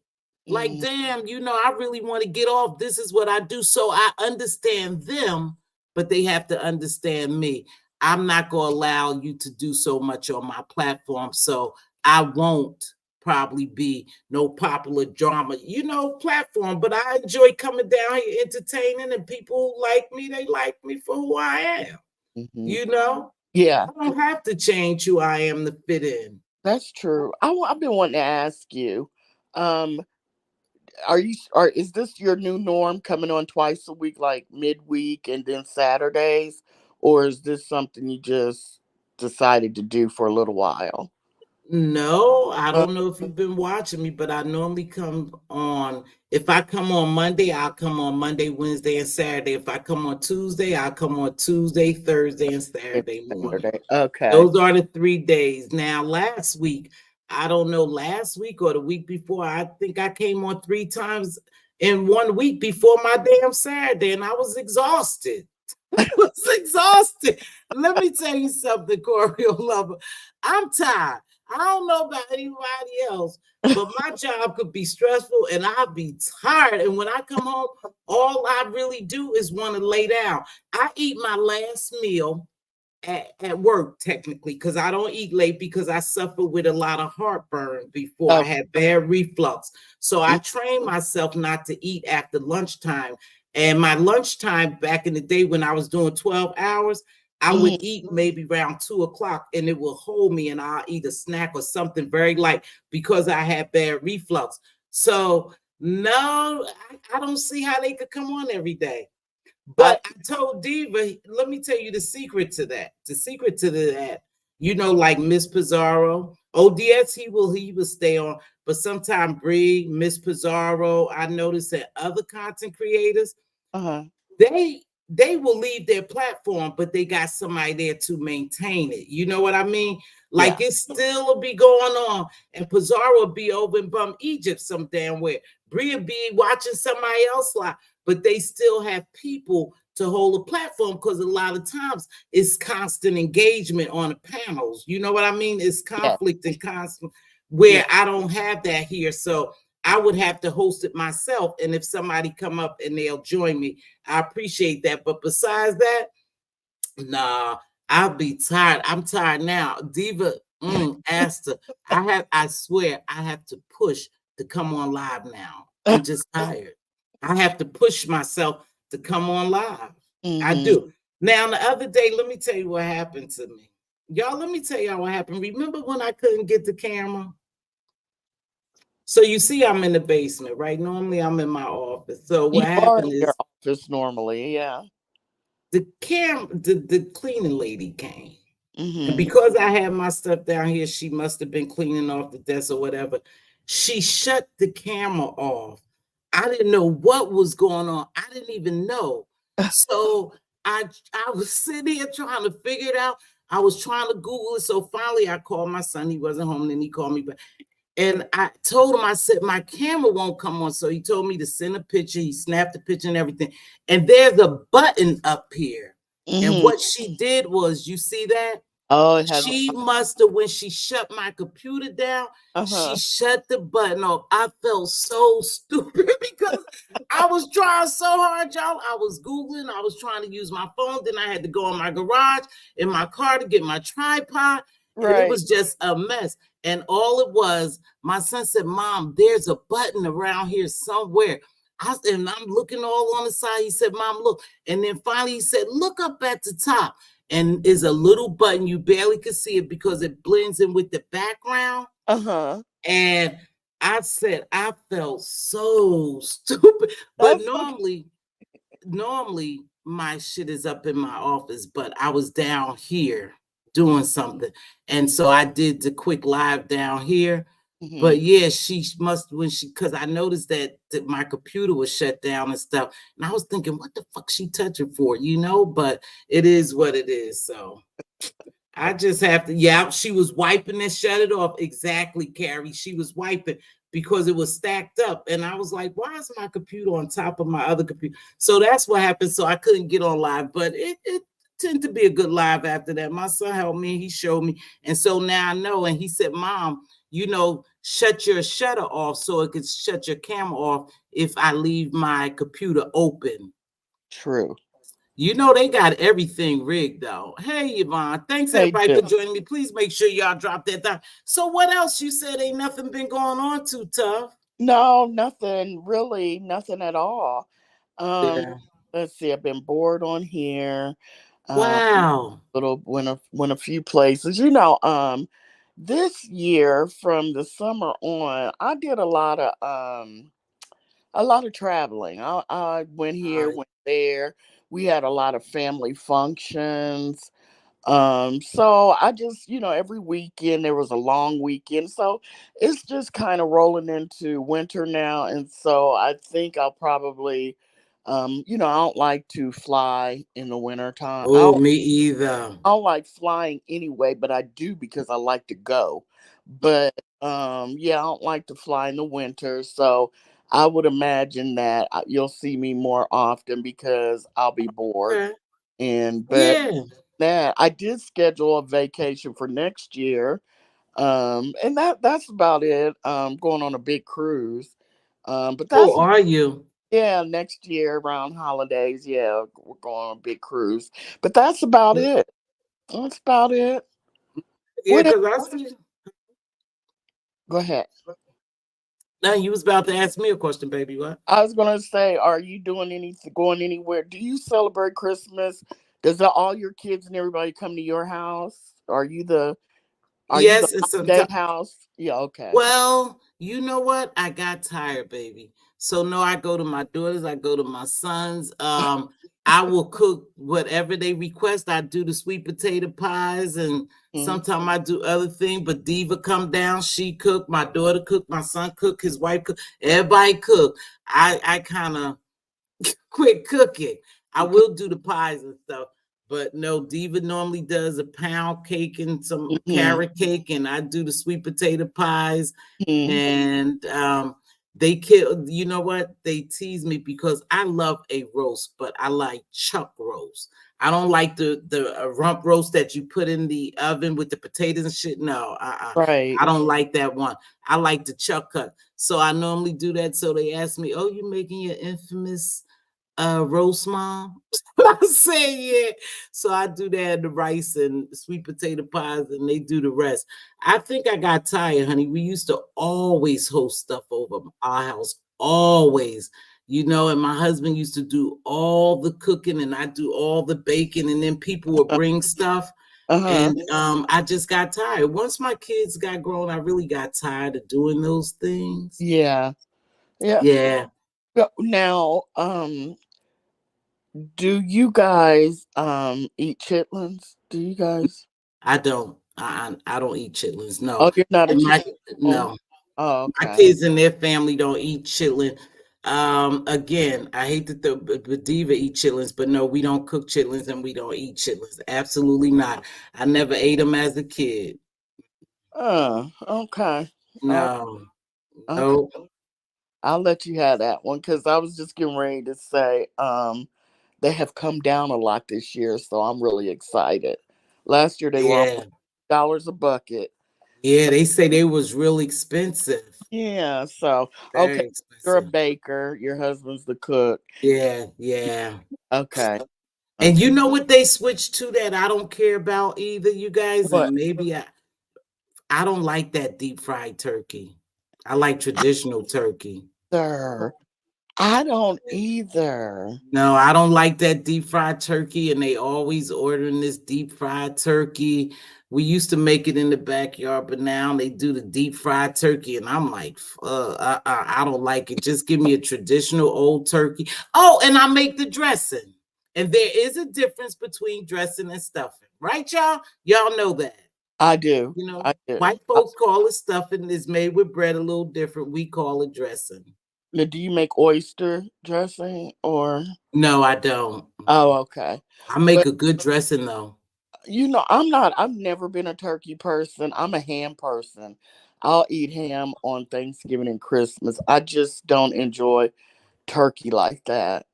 Like, Mm. damn, I really want to get off. This is what I do. So I understand them, but they have to understand me. I'm not going to allow you to do so much on my platform. So I won't probably be no popular drama, platform. But I enjoy coming down here entertaining, and people like me, they like me for who I am. Hmm. You know, Yeah. I don't have to change who I am to fit in. That's true. I've been wanting to ask you, um, is this your new norm, coming on twice a week, like midweek and then Saturdays, or is this something you just decided to do for a little while? No, I Uh, don't know if you've been watching me, but I normally come on. If I come on Monday, I'll come on Monday, Wednesday, and Saturday. If I come on Tuesday, I'll come on Tuesday, Thursday, and it's Saturday morning. Saturday. Okay. Those are the 3 days. Now, last week, I don't know, last week or the week before. I think I came on 3 times in 1 week before my damn Saturday, and I was exhausted. I was exhausted. Let me tell you something, Choreo Lover. I'm tired. I don't know about anybody else, but my job could be stressful and I'll be tired. And when I come home, all I really do is want to lay down. I eat my last meal at work technically because I don't eat late because I suffer with a lot of heartburn before I Oh, had bad reflux. So I mm, trained myself not to eat after lunchtime. And my lunchtime back in the day when I was doing 12 hours, I would mhm. eat maybe around 2 o'clock and it will hold me and I'll eat a snack or something very light because I had bad reflux. So no, I don't see how they could come on every day. I But I told Diva, let me tell you the secret to that. The secret to that, like Miss Pizarro, ODS, he will stay on. But sometimes Bree, Miss Pizarro, I noticed that other content creators, uh-huh. they they will leave their platform, but they got somebody there to maintain it. You know what I mean? Yeah. Like it still will be going on, and Pizarro will be over in Bum Egypt some damn where. Bria be watching somebody else live, but they still have people to hold a platform because a lot of times it's constant engagement on the panels. You know what I mean? It's Yeah. conflict and constant Yeah. where I don't have that here. So I would have to host it myself. And if somebody come up and they'll join me, I appreciate that. But besides that, nah, I'll be tired. I'm tired now. Diva asked her. I swear, I have to push to come on live now. I'm just tired. I have to push myself to come on live. I Hmm. do. Now, the other day, let me tell you what happened to me. Y'all, let me tell y'all what happened. Remember when I couldn't get the camera? So you see, I'm in the basement, right? Normally, I'm in my office. So You what are in happened your is office normally, yeah. the cleaning lady came. And Hmm. because I had my stuff down here, she must have been cleaning off the desk or whatever. She shut the camera off. I didn't know what was going on. I didn't even know. So I was sitting here trying to figure it out. I was trying to Google it. So finally I called my son. He wasn't home. And then he called me back. And I told him, I said, my camera won't come on. So he told me to send a picture. He snapped the picture and everything. And there's a button up here. And Hmm. what she did was, you see that? Oh, it has. She must have, when she shut my computer down, she Uh-huh. shut the button off. I felt so stupid because I was trying so hard, y'all. I was Googling, I was trying to use my phone. Then I had to go in my garage in my car to get my tripod. And it Right. was just a mess. And all it was, my son said, Mom, there's a button around here somewhere. And I'm looking all on the side. He said, Mom, look. And then finally he said, look up at the top and is a little button. You barely can see it because it blends in with the background. Uh-huh. And I said, I felt so stupid. But That's okay. normally my shit is up in my office, but I was down here doing something. And so I did the quick live down here. Hmm. But yeah, she must when she because I noticed that my computer was shut down and stuff. And I was thinking, what the fuck she touching for, But it is what it is. So I just have to, yeah, she was wiping and shut it off. Exactly, Carrie. She was wiping because it was stacked up. And I was like, why is my computer on top of my other computer? So that's what happened. So I couldn't get on live, but it tended to be a good live after that. My son helped me, he showed me. And so now I know. And he said, Mom, shut your shutter off so it could shut your camera off if I leave my computer open. True. They got everything rigged though. Hey, Yvonne, thanks They everybody do. for joining me. Please make sure y'all drop that down. So, what else you said? Ain't nothing been going on too tough. No, nothing really, nothing at all. Um, Yeah. let's see. I've been bored on here. Um, Wow. little went a few places. This year from the summer on, I did a lot of traveling. I went here, Uh, went there. We had a lot of family functions. So I just, every weekend there was a long weekend. So it's just kind of rolling into winter now. And so I think I'll probably, I don't like to fly in the winter time. oh, me either. I don't like flying anyway, but I do because I like to go. But yeah, I don't like to fly in the winter, so I would imagine that you'll see me more often because I'll be bored. Okay. And but Yeah. that I did schedule a vacation for next year. And that's about it. Going on a big cruise. But Oh, that's are you? yeah, next year around holidays, yeah, we're going on a big cruise. But that's about it. That's about it. Yeah, What because I see. Go ahead. Now you was about to ask me a question, baby. What? I was gonna say, are you doing anything, going anywhere? Do you celebrate Christmas? Does all your kids and everybody come to your house? Are you the Yes, and holiday sometimes. house? Yeah, okay. Well, you know what? I got tired, baby. So no, I go to my daughters, I go to my sons. I will cook whatever they request. I do the sweet potato pies, and Hmm. sometimes I do other things. But Diva come down, she cook, my daughter cook, my son cook, his wife cook, everybody cook. I kind of quit cooking. I will do the pies and stuff, but no, Diva normally does a pound cake and some Hmm. carrot cake, and I do the sweet potato pies. Hmm. And they kill. You know what? They tease me because I love a roast, but I like chuck roast. I don't like the rump roast that you put in the oven with the potatoes and shit. No, Right. I don't like that one. I like the chuck cut. So I normally do that. So they ask me, "Oh, you making your infamous roast, mom?" I say, yeah. So I do that, the rice and sweet potato pies, and they do the rest. I think I got tired, honey. We used to always host stuff over our house, always. And my husband used to do all the cooking, and I do all the baking, and then people would bring stuff. Uh-huh. And I just got tired. Once my kids got grown, I really got tired of doing those things. Yeah. Yeah. Yeah, Now, do you guys eat chitlins? Do you guys? I don't. I don't eat chitlins. No, Oh, you're not a and chitlin. my no, Oh, my okay. kids and their family don't eat chitlin. Again, I hate that the diva eat chitlins, but no, we don't cook chitlins and we don't eat chitlins. Absolutely not. I never ate them as a kid. Okay. Uh, No, okay. no, I'll let you have that one because I was just getting ready to say they have come down a lot this year, so I'm really excited. Last year they were yeah, almost $dollars a bucket. yeah. They say they was real expensive, Yeah, so okay, very you're a expensive. baker, your husband's the cook. Yeah, yeah. Okay, And you okay. know what they switched to that I don't care about either, you guys, What, and maybe I don't like that deep fried turkey. I like traditional turkey. sir? I don't either. No, I don't like that deep fried turkey, and they always ordering this deep fried turkey. We used to make it in the backyard, but now they do the deep fried turkey, and I'm like, I don't like it. Just give me a traditional old turkey. Oh, and I make the dressing, and there is a difference between dressing and stuffing, right, y'all? Y'all know that. I do. You know, I do. white folks call it stuffing. It's made with bread a little different. We call it dressing. Now, do you make oyster dressing or? No, I don't. Oh, okay. I make But a good dressing though. I'm not. I've never been a turkey person. I'm a ham person. I'll eat ham on Thanksgiving and Christmas. I just don't enjoy turkey like that.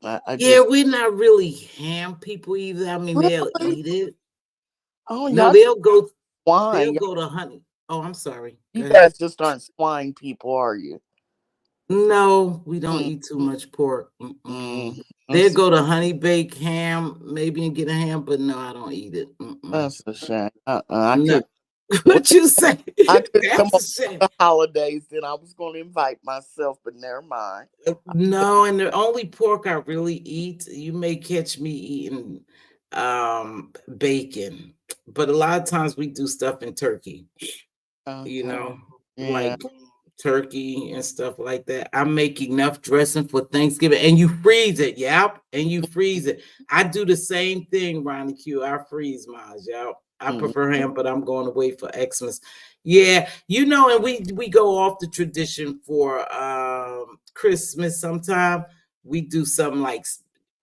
I Yeah, just we're not really ham people either. I mean, they'll really. eat it. Oh, No, y'all just they'll go. swine. They'll go to honey. Oh, I'm sorry. Go You ahead. guys just aren't swine people, are you? No, we don't Mm, eat too much pork. mm, They'll that's, go to honey baked ham, maybe and get a ham, but no, I don't eat it. that's a shame. I No, could. what you say? I could come That's a on shame. the holidays. Then I was going to invite myself, but never mind. No, and the only pork I really eat, you may catch me eating bacon, but a lot of times we do stuff in turkey, you Okay. know, Yeah. like turkey and stuff like that. I make enough dressing for Thanksgiving, and you freeze it, yep, and you freeze it. I do the same thing, Ronnie Q. I freeze mine, yep. I Mm. prefer ham, but I'm going to wait for Xmas. Yeah, and we go off the tradition for Christmas sometime. We do something like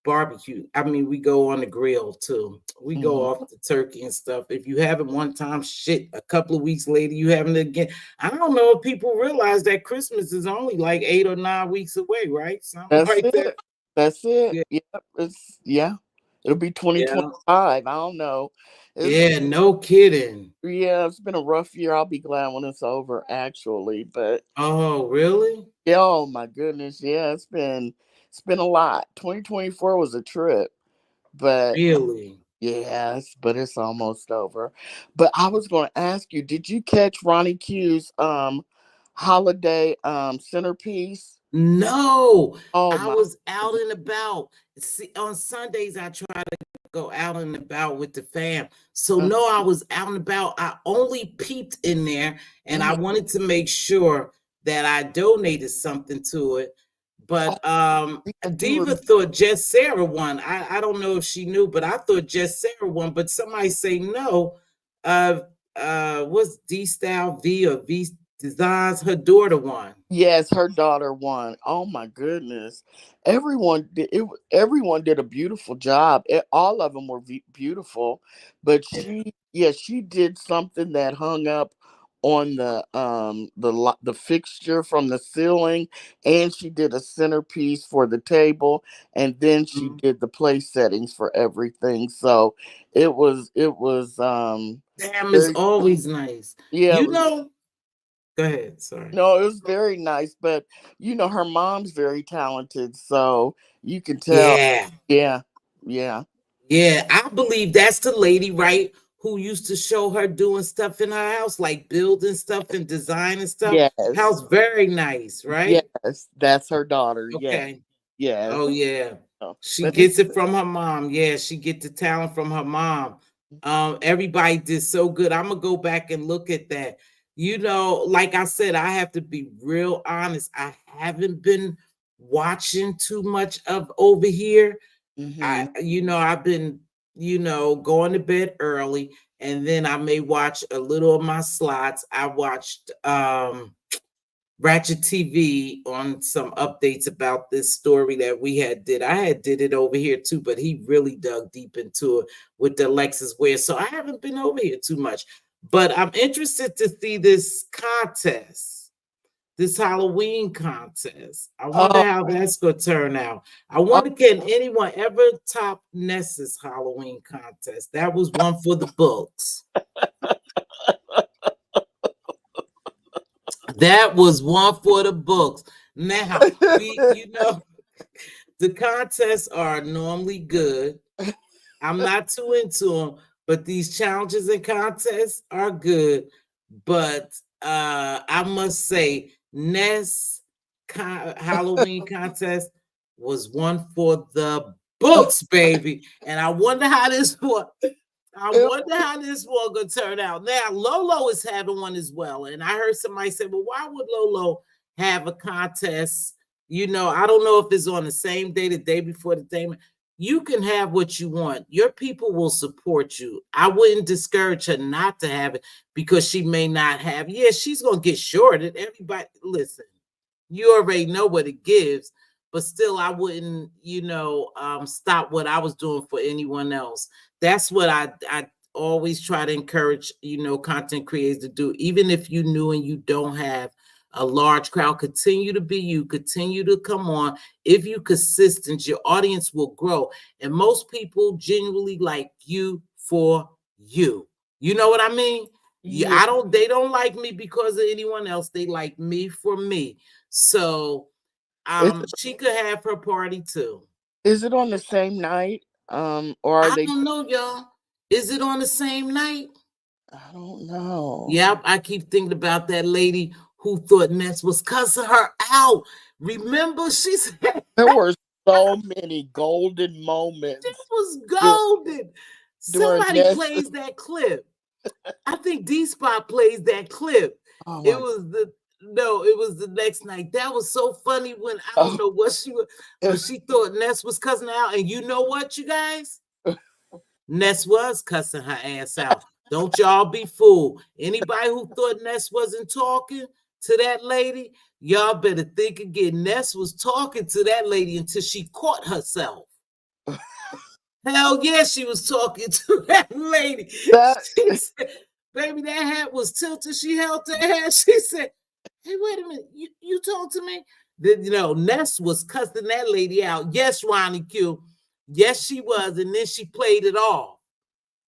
barbecue. I mean, we go on the grill too. We go Hmm. off the turkey and stuff. If you have it one time, shit, a couple of weeks later, you having it again. I don't know if people realize that Christmas is only like 8 or 9 weeks away, right? Something That's like that. it. That's it. Yeah, Yep. It's yeah. It'll be yeah, 2025. I don't know. It's yeah. No kidding. yeah. It's been a rough year. I'll be glad when it's over. Actually, but Oh, really? yeah, oh my goodness. Yeah, it's been a lot. 2024 was a trip, but Really? yes, but it's almost over. But I was going to ask you, did you catch Ronnie Q's holiday centerpiece? No, Oh I my was out goodness. and about. See, on Sundays, I try to go out and about with the fam. So, Uh, no, I was out and about. I only peeped in there and I mhm. wanted to make sure that I donated something to it. Oh, But I do Diva remember. thought Jess Sarah won. I don't know if she knew, but I thought Jess Sarah won. But somebody say no. Uh what's D Style V or V Designs? Her daughter won. Yes, her daughter won. Oh my goodness. Everyone did a beautiful job. All of them were beautiful, but she did something that hung up on the fixture from the ceiling, and she did a centerpiece for the table, and then she Mhm. did the place settings for everything. So it was Damn, is very, always nice. yeah, it You was. know, go ahead. Sorry. No, it was very nice, but her mom's very talented, so you can tell. Yeah. Yeah, yeah, Yeah. I believe that's the lady, right? Who used to show her doing stuff in her house, like building stuff and design and stuff. yes, House very nice, right? yes, that's her daughter. Yes, Okay. yes. Oh yeah. Oh, She but it's gets it from her mom. Yeah, she get the talent from her mom. Everybody did so good. I'm gonna go back and look at that. You know, like I said, I have to be real honest. I haven't been watching too much of over here. mm-hmm. I've been, going to bed early, and then I may watch a little of my slots. I watched Ratchet TV on some updates about this story that we had did. I had did it over here too, but he really dug deep into it with the Alexis Ware. So I haven't been over here too much, but I'm interested to see this contest, this Halloween contest. I wonder Oh, how that's going to turn out. I oh, wonder, can anyone ever top Ness's Halloween contest? That was one for the books. That was one for the books. Now, the contests are normally good. I'm not too into them, but these challenges and contests are good. But I must say, Halloween contest was one for the books, baby. And I wonder how this one. I wonder how this one gonna turn out. Now Lolo is having one as well, and I heard somebody say, "Well, why would Lolo have a contest?" I don't know if it's on the same day, the day before the day. You can have what you want. Your people will support you. I wouldn't discourage her not to have it because she may not have. Yeah, she's gonna get shorted. Everybody, listen. You already know what it gives, but still, I wouldn't, stop what I was doing for anyone else. That's what I always try to encourage, content creators to do. Even if you new and you don't have a large crowd, continue to be you, continue to come on. If you consistent, your audience will grow. And most people genuinely like you for you. You know what I mean? Yeah, yeah. they don't like me because of anyone else. They like me for me. So Is she could have her party too. is it on the same night? Or are I they? don't know, y'all. Is it on the same night? I don't know. Yep, I keep thinking about that lady who thought Ness was cussing her out. Remember, she said that There were so many golden moments was during golden. during Somebody this. plays that clip. I think D Spot plays that clip. Oh It my. was the no, it was the next night. That was so funny when I don't Oh, know what when she thought Ness was cussing her out. And you know what, you guys? Ness was cussing her ass out. Don't y'all be fooled. Anybody who thought Ness wasn't talking to that lady, y'all better think again. Ness was talking to that lady until she caught herself. Hell yeah, she was talking to that lady. That She said, baby, that hat was tilted. She held her head. She said, hey, wait a minute. You talk to me? Then, Ness was cussing that lady out. Yes, Ronnie Q. Yes, she was. And then she played it off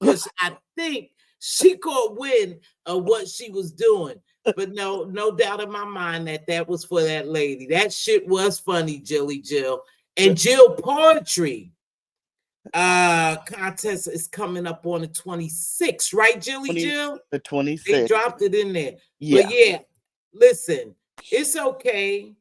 because I think she caught wind of what she was doing. But no doubt in my mind that was for that lady. That shit was funny, Jilly Jill. And Jill Poetry contest is coming up on the 26th, right, Jilly 20, Jill? the They 26th. dropped it in there. But Yeah. yeah, listen, it's okay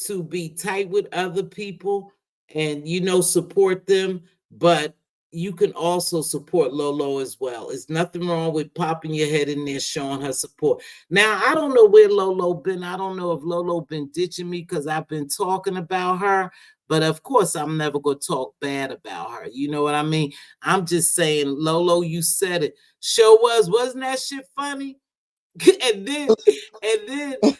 to be tight with other people and support them, but you can also support Lolo as well. There's nothing wrong with popping your head in there showing her support. Now, I don't know where Lolo been. I don't know if Lolo been ditching me because I've been talking about her, but of course I'm never going to talk bad about her. You know what I mean? I'm just saying, Lolo, you said it. Show wasn't that shit funny? and then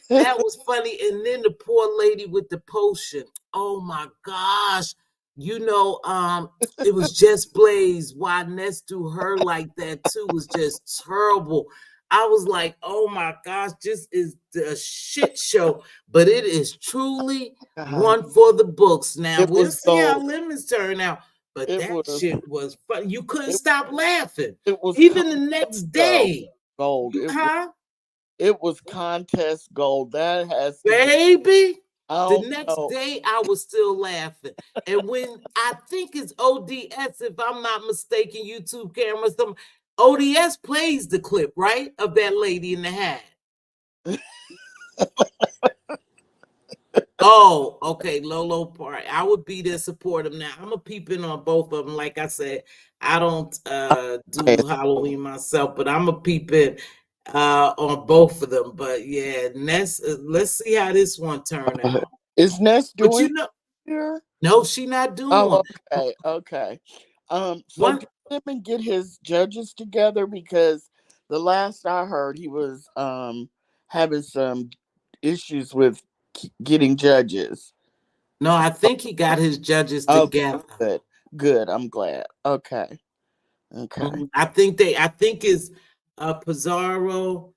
that was funny. And then the poor lady with the potion. Oh my gosh. It was just Blaze. Why Ness do her like that too was just terrible. I was like, oh my gosh, this is the shit show. But it is truly God, one for the books. Now it we'll was see how gold. lemons turn out. But It that was shit was fun. You couldn't it, stop laughing. it was Even the contest next gold. day. Gold. Huh? It was contest gold. That has to be. Baby, I the don't next know. day I was still laughing. And when I think it's ODS, if I'm not mistaken, YouTube camera, some ODS plays the clip, right? Of that lady in the hat. Oh, okay, Lolo part. I would be there support him now. I'm a peeping on both of them. Like I said, I don't do Halloween myself, but I'm a peeping on both of them. But yeah, let's see how this one turn out. Is Ness But doing here? no, she not doing Oh, one. okay, okay. So One did Lemon get his judges together? Because the last I heard, he was having some issues with getting judges. No, I think he got his judges Okay, together. good, good. I'm glad. Okay, okay, I think it's Pizarro,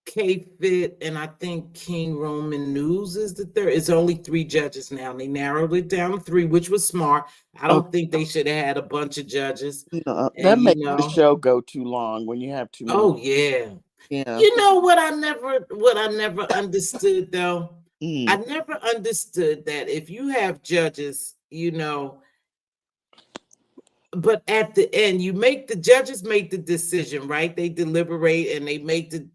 K Fit, and I think King Roman News is the third. It's only three judges now. They narrowed it down to three, which was smart. I okay. don't think they should have had a bunch of judges. No, And that makes the show go too long when you have too many. oh yeah. Yeah. You know what I never understood though? I Mm, never understood that if you have judges, but at the end the judges make the decision, right? They deliberate and they make the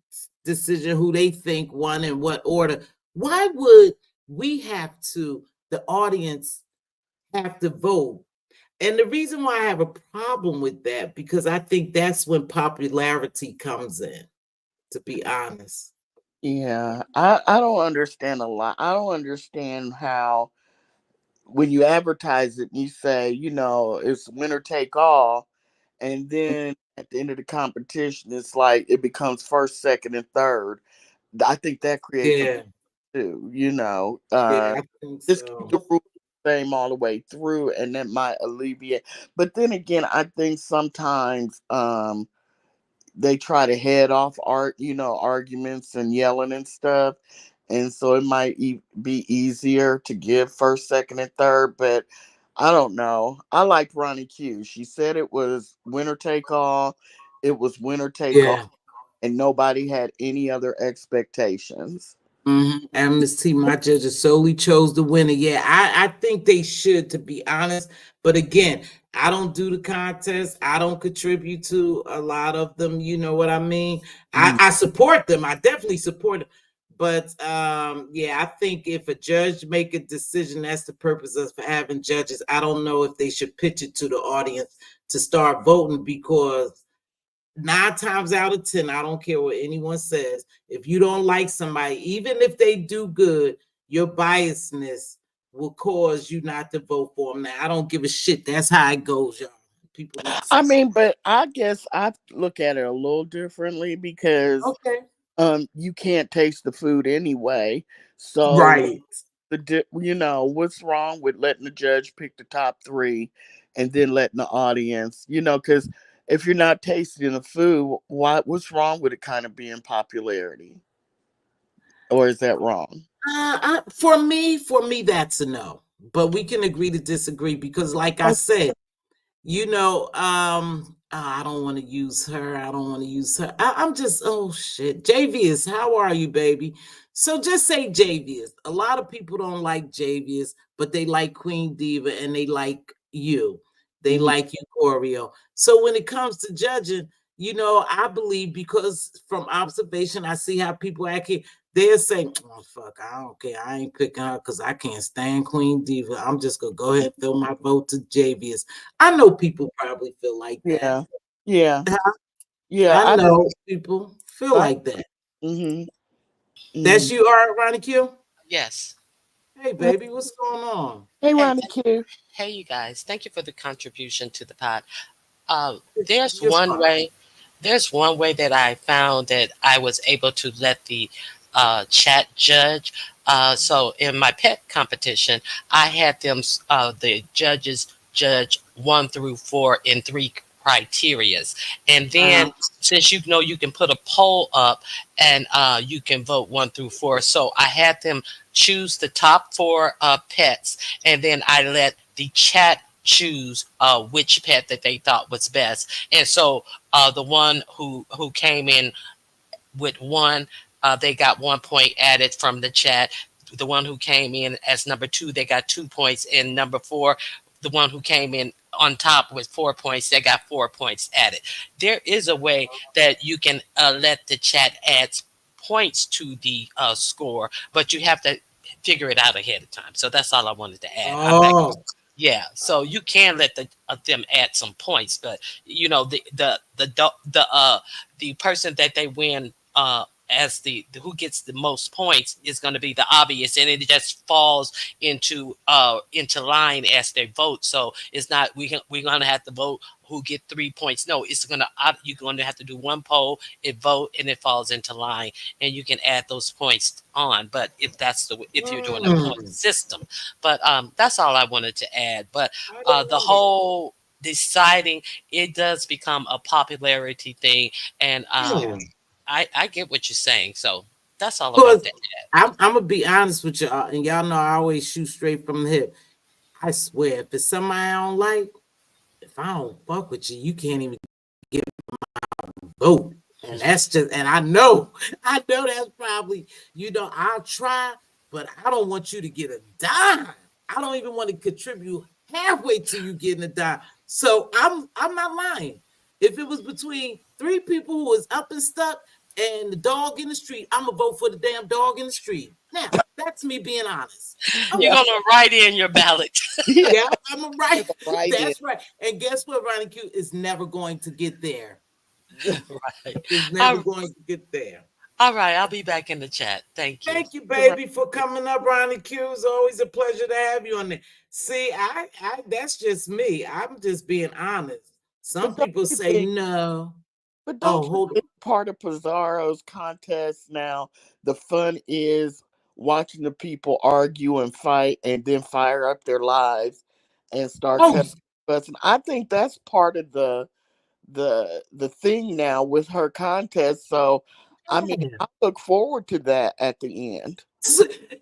decision who they think won in what order. Why would we have to, the audience, have to vote? And the reason why I have a problem with that, because I think that's when popularity comes in, to be honest. yeah. I don't understand a lot. I don't understand how when you advertise it, you say, it's winner take all, and then at the end of the competition, it's like it becomes first, second, and third. I think that creates a Yeah, too. yeah, I think Just keep so. the rules the same all the way through, and that might alleviate. But then again, I think sometimes they try to head off arguments and yelling and stuff, and so it might be easier to give first, second, and third. But I don't know. I liked Ronnie Q. She said it was winner take all. It was winner take all, Yeah. and nobody had any other expectations. Amnesty, my judges solely chose the winner. Yeah, I think they should, to be honest. But again, I don't do the contest. I don't contribute to a lot of them. You know what I mean? I, Mm. I support them. I definitely support them. But yeah, I think if a judge make a decision, that's the purpose of having judges. I don't know if they should pitch it to the audience to start voting, because 9 times out of 10, I don't care what anyone says. If you don't like somebody, even if they do good, your biasness will cause you not to vote for them. Now, I don't give a shit. That's how it goes, y'all. People need to. I mean, but I guess I look at it a little differently because Okay. you can't taste the food anyway. So Right. what's wrong with letting the judge pick the top three? and then letting the audience, because if you're not tasting the food, what's wrong with it kind of being popularity? Or is that wrong? For me, that's a no. But we can agree to disagree because, like I Oh, said, I don't want to use her. I don't want to use her. I'm just, oh shit. JVS, how are you, baby? So just say JVS. A lot of people don't like JVS, but they like Queen Diva and they like you. They mhm. like you, Oreo. So when it comes to judging, I believe because from observation, I see how people act here. They're saying, oh, fuck, I don't care. I ain't picking her because I can't stand Queen Diva. I'm just going to go ahead and throw my vote to JVS. I know people probably feel like that. Yeah. Yeah. Uh, Yeah. I know people feel I like that. hmm hmm That's you, Art Ronnie Q? Yes. Hey, baby, what's going on? Hey, Hey, Ronnie Q. hey, you guys. Thank you for the contribution to the pod. There's You're one fine. way. There's one way that I found that I was able to let the chat judge. So in my pet competition, I had them, the judges judge 1 through 4 in 3 criterias, and then Uh-huh. since you can put a poll up and you can vote 1 through 4. So I had them choose the top 4 pets, and then I let the chat choose which pet that they thought was best. And so the one who came in with 1, they got 1 point added from the chat. The one who came in as number 2, they got 2 points. And number 4, the one who came in on top with 4 points, they got 4 points added. There is a way that you can let the chat add points to the score, but you have to figure it out ahead of time. So that's all I wanted to add. I'm back. Oh. Yeah, so you can let them add some points, but the person that they win as the who gets the most points is going to be the obvious, and it just falls into line as they vote. So it's not we're going to have to vote who get 3 points. No, it's gonna you're going to have to do one poll, it vote, and it falls into line, and you can add those points on. But if you're doing a point Mm. system, but that's all I wanted to add. But I didn't the know that. whole deciding, it does become a popularity thing, and Yeah. I get what you're saying. So that's all I wanted Because to add. I'm going to be honest with y'all, and y'all know I always shoot straight from the hip. I swear, if it's somebody I don't like, if I don't fuck with you, you can't even get vote. And that's just, and I know that's probably, I'll try, but I don't want you to get a dime. I don't even want to contribute halfway to you getting a dime. So I'm not lying. If it was between 3 people who was up and stuck and the dog in the street, I'm gonna vote for the damn dog in the street. Now, that's me being honest. You're Yeah. Okay. gonna write in your ballot. Yeah. Yeah, I'm a right. Right in. That's right. And guess what, Ronnie Q is never going to get there. Right. Is never All, going to get there. all right, I'll be back in the chat. Thank you. Thank you, You're right. baby, for coming up, Ronnie Q. It's always a pleasure to have you on there. See, I that's just me. I'm just being honest. Some But don't people you say think? no. But Oh, don't you hold think part of Pizarro's contest now? The fun is watching the people argue and fight, and then fire up their lives and start on. cutting. Fussing. I think that's part of the thing now with her contest. So, I mean, Oh, I look forward to that at the end.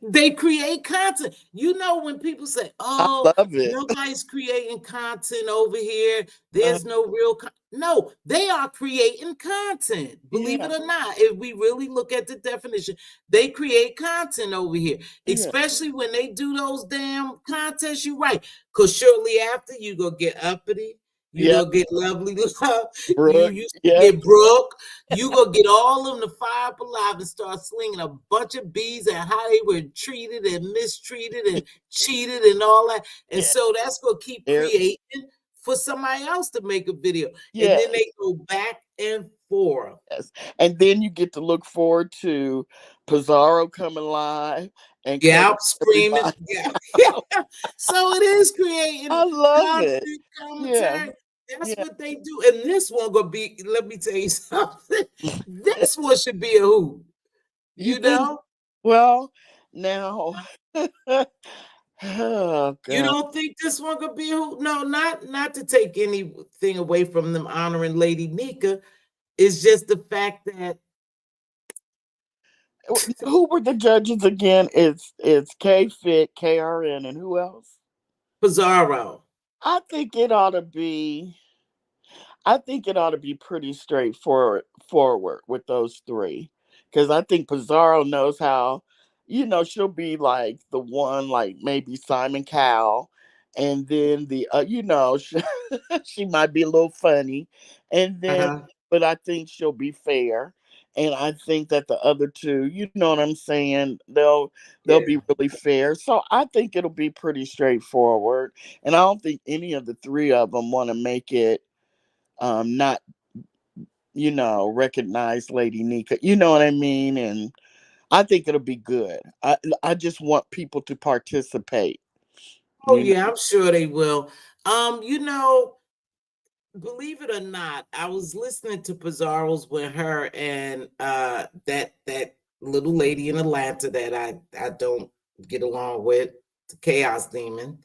they create content. When people say, I "Oh, love it. nobody's creating content over here. There's no real no, they are creating content. Believe Yeah, it or not, if we really look at the definition, they create content over here, yeah, especially when they do those damn contests. You right, because shortly after you go get uppity, you yep. go get lovely love, Brooke, you yep, get broke, you gonna get all of them to fire up alive and start slinging a bunch of bees at how they were treated and mistreated and cheated and all that. And yeah, so that's gonna keep er, creating for somebody else to make a video. And then yes, they go back and forth. yes. And then you get to look forward to Pizarro coming live and Yeah, cutting screaming. everybody. Yeah. So it is creating I love it. constant Yeah, commentary. That's yeah. what they do. And this one gonna be, let me tell you something. This one should be a hoot. You You think? know? Well, now Oh You God. don't think this one could be who? No, not to take anything away from them honoring Lady Nika. It's just the fact that Who were the judges again? It's K Fit, KRN, and who else? Pizarro. I think it ought to be. I think it ought to be pretty straightforward forward with those three, because I think Pizarro knows how. She'll be like the one, like maybe Simon Cowell, and then she might be a little funny, and then Uh-huh. but I think she'll be fair, and I think that the other two, you know what I'm saying, they'll be Yeah. really fair. So I think it'll be pretty straightforward, and I don't think any of the three of them want to make it not recognize Lady Nika. You know what I mean? And I think it'll be good. I just want people to participate. Oh You know. yeah, I'm sure they will. You know, believe it or not, I was listening to Pizarro's with her and that little lady in Atlanta that I don't get along with, the Chaos Demon.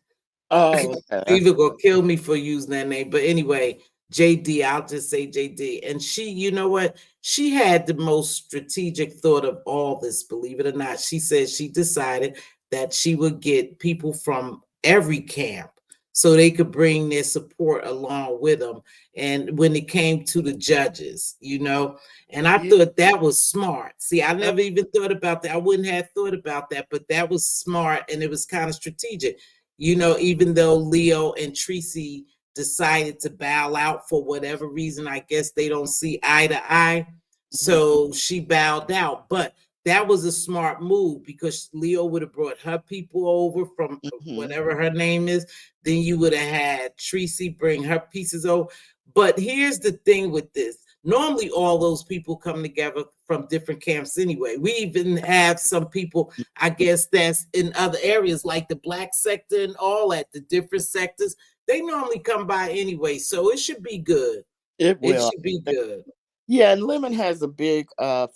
Oh, okay. Either gonna kill me for using that name. But anyway, JD, I'll just say JD. And she, you know what? She had the most strategic thought of all this, believe it or not. She said she decided that she would get people from every camp so they could bring their support along with them. And when it came to the judges, and I Yeah. thought that was smart. See, I uh, never even thought about that. I wouldn't have thought about that, but that was smart and it was kind of strategic. Even though Leo and Tracy decided to bow out for whatever reason, I guess they don't see eye to eye. mhm, So she bowed out. But that was a smart move because Leo would have brought her people over from mhm. whatever her name is. Then you would have had Tracy bring her pieces over. But here's the thing with this. Normally, all those people come together from different camps anyway. We even have some people, I guess, that's in other areas like the black sector and all that, the different sectors. They normally come by anyway. So it should be good. It It will. should be good. Yeah, and Lemon has a big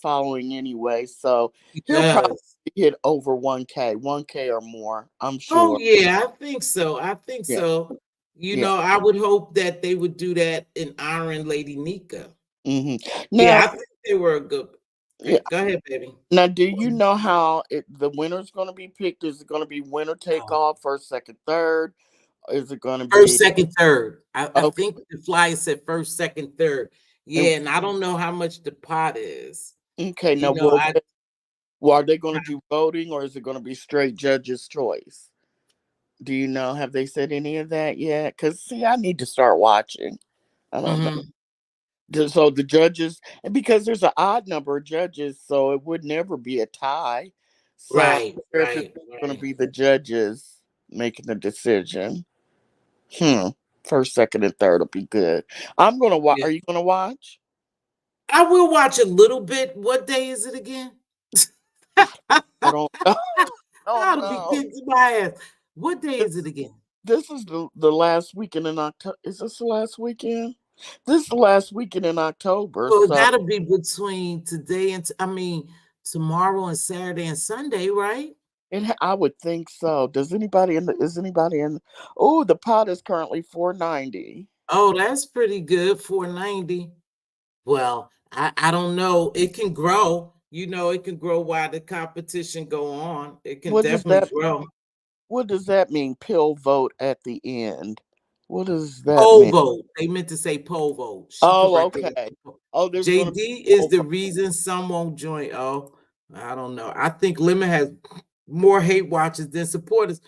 following anyway, so It he'll probably does. hit over 1K or more, I'm Oh, sure. yeah, I think so. I think Yeah. so. Yeah. I would hope that they would do that in honoring Lady Nika. Now, Yeah, I think they were a good. yeah. Go ahead, baby. Now, do you know how the winner's going to be picked? Is it going to be winner take Oh. all, first, second, third? Is it going to First, be second, third. I okay? think the flyer said first, second, third. And Yeah, and I don't know how much the pot is. okay, You now know, I are they going to do voting, or is it going to be straight judge's choice? Do you know? Have they said any of that yet? Because see, I need to start watching. I don't know. mhm. So the judges, and because there's an odd number of judges, so it would never be a tie. So I Right, wonder if it's right, going to right. be the judges making the decision. Hmm. First, second, and third will be good. I'm gonna watch. Yeah. Are you gonna watch? I will watch a little bit. What day is it again? I don't. Oh I'll be no. kicking my ass. What day is it This again? this is the last weekend in October. Is this the last weekend? This is the last weekend in October. So it So gotta be between today and tomorrow and Saturday and Sunday, right? I would think so. Does anybody in the? Is anybody in? Oh, the pot is currently 490. Oh, that's pretty good. 490. Well, I don't know. It can grow. It can grow while the competition go on. It can What does definitely that? grow. What does that mean? Pill vote at the end. What does that Pole mean? vote. They meant to say pole vote. She Oh, corrected it. okay. Oh, there's gonna be JD a is poll the vote. reason some won't join. Oh, I don't know. I think Lemon has more hate watchers than supporters.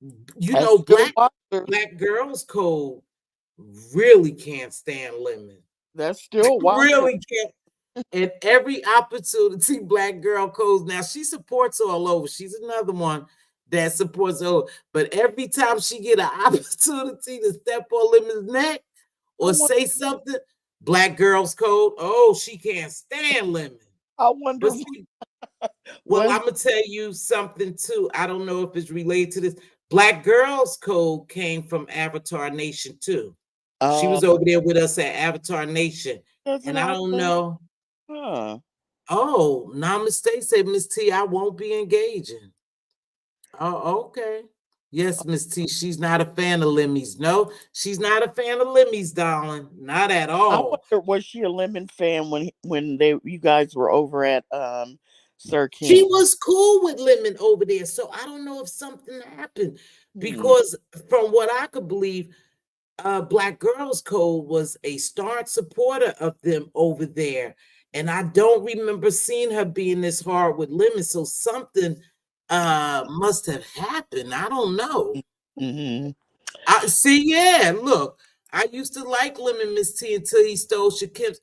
That's still watchers. Black Girls Code really can't stand Lemon. That's still watchers. Really can't. And every opportunity, Black Girl Codes. Now she supports all over. She's another one that supports all. But every time she get an opportunity to step on Lemon's neck I or wonder. say something, Black Girls Code. Oh, she can't stand Lemon. I wonder But see, well, was. I'm gonna tell you something too. I don't know if it's related to this. Black Girls Code came from Avatar Nation too. She Uh, was over there with us at Avatar Nation, does it and I have don't that? know. Huh. Oh, Namaste said Miss T, I won't be engaging. Oh, okay. Yes, Miss T. She's not a fan of Lemmy's. No, she's not a fan of Lemmy's, darling. Not at I all. wonder, was she a Lemon fan when they you guys were over at Sir She King? was cool with Lemon over there. So I don't know if something happened Hmm. because from what I could believe, Black Girls Code was a staunch supporter of them over there. And I don't remember seeing her being this hard with Lemon. So something must have happened. I don't know. Hmm. I see, yeah, look, I used to like Lemon Miss T until he stole Shakim's.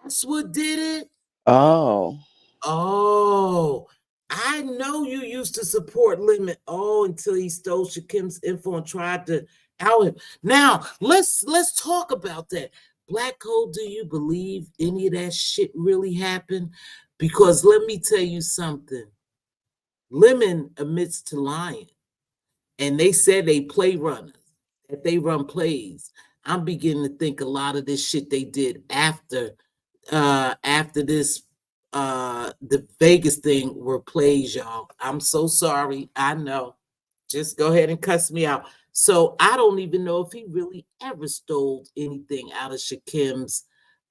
That's what did it. Oh. Oh, I know you used to support Lemon. Oh, until he stole Shakim's info and tried to out him. Now let's talk about that. Black Code, do you believe any of that shit really happened? Because let me tell you something. Lemon admits to lying, and they said they play runners, that they run plays. I'm beginning to think a lot of this shit they did after this the Vegas thing were plays, y'all. I'm so sorry. I know. Just go ahead and cuss me out. So I don't even know if he really ever stole anything out of Shakim's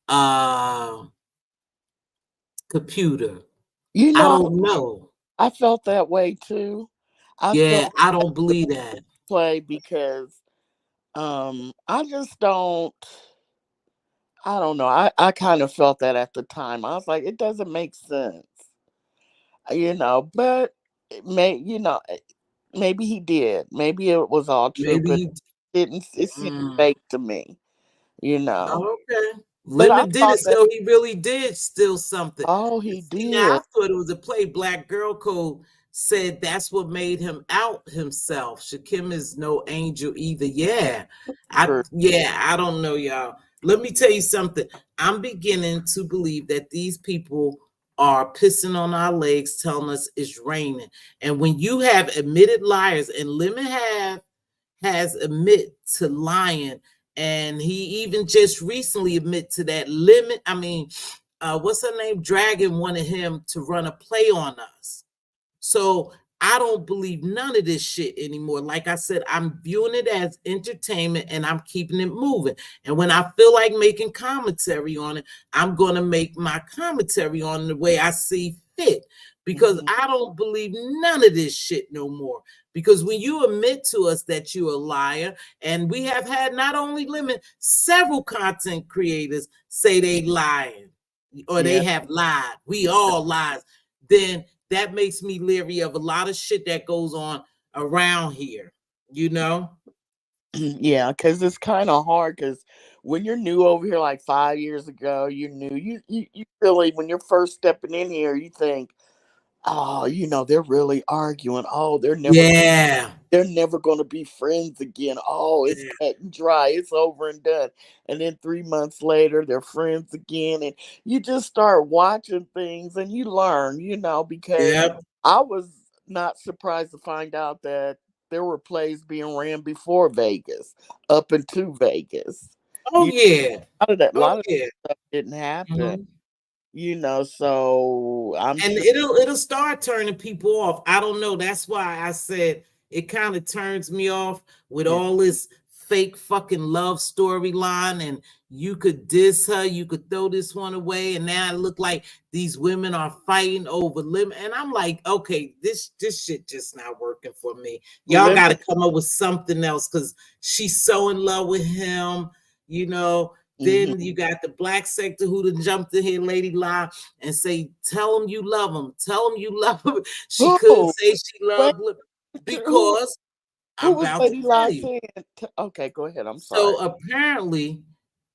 uh computer. You I know, don't know. I felt that way too. I Yeah, felt I don't believe that. play because I just don't. I don't know. I kind of felt that at the time. I was like, it doesn't make sense, but it maybe he did. Maybe it was all true, Maybe but he it seemed mm. fake to me, you know. Oh, okay. But I Lemon did it, thought that, so he really did steal something. oh, And he see, now I did. thought it was a play. Black Girl Code said that's what made him out himself. Shakim is no angel either. True. I don't know, y'all. Let me tell you something. I'm beginning to believe that these people are pissing on our legs, telling us it's raining. And when you have admitted liars, and Lemon has admit to lying, and he even just recently admit to that limit. I mean, what's her name? Dragon wanted him to run a play on us. So I don't believe none of this shit anymore. Like I said, I'm viewing it as entertainment and I'm keeping it moving. And when I feel like making commentary on it, I'm going to make my commentary on the way I see fit, because Mhm. I don't believe none of this shit no more. Because when you admit to us that you're a liar, and we have had not only Lemon, several content creators say they lying or they Yeah. have lied. We all lies. Then that makes me leery of a lot of shit that goes on around here, you know? Yeah, because it's kind of hard. Because when you're new over here, like 5 years ago, you're new. You really, when you're first stepping in here, you think, oh, they're really arguing. Oh, Yeah. they're never going to be friends again. Oh, it's cut and dry. It's over and done. And then 3 months later, they're friends again. And you just start watching things and you learn, because Yep. I was not surprised to find out that there were plays being ran before Vegas, up into Vegas. Oh You yeah. a Oh lot of yeah. stuff didn't happen. Mhm. So I'm And sure. it'll start turning people off. I don't know. That's why I said it kind of turns me off with Yeah. all this fake fucking love storyline. And you could diss her, you could throw this one away, and now it look like these women are fighting over limit. And I'm like, okay, this shit just not working for me. Y'all got to Limit. come up with something else, because she's so in love with him, you know. Then Hmm. you got the black sector who done jumped in here, Lady Lie, and say, tell him you love him. Tell him you love him. She couldn't Who? say she Wait, loved him who? because Who I'm was about to Lady tell you. Lassie? Okay, go ahead. I'm sorry. So apparently,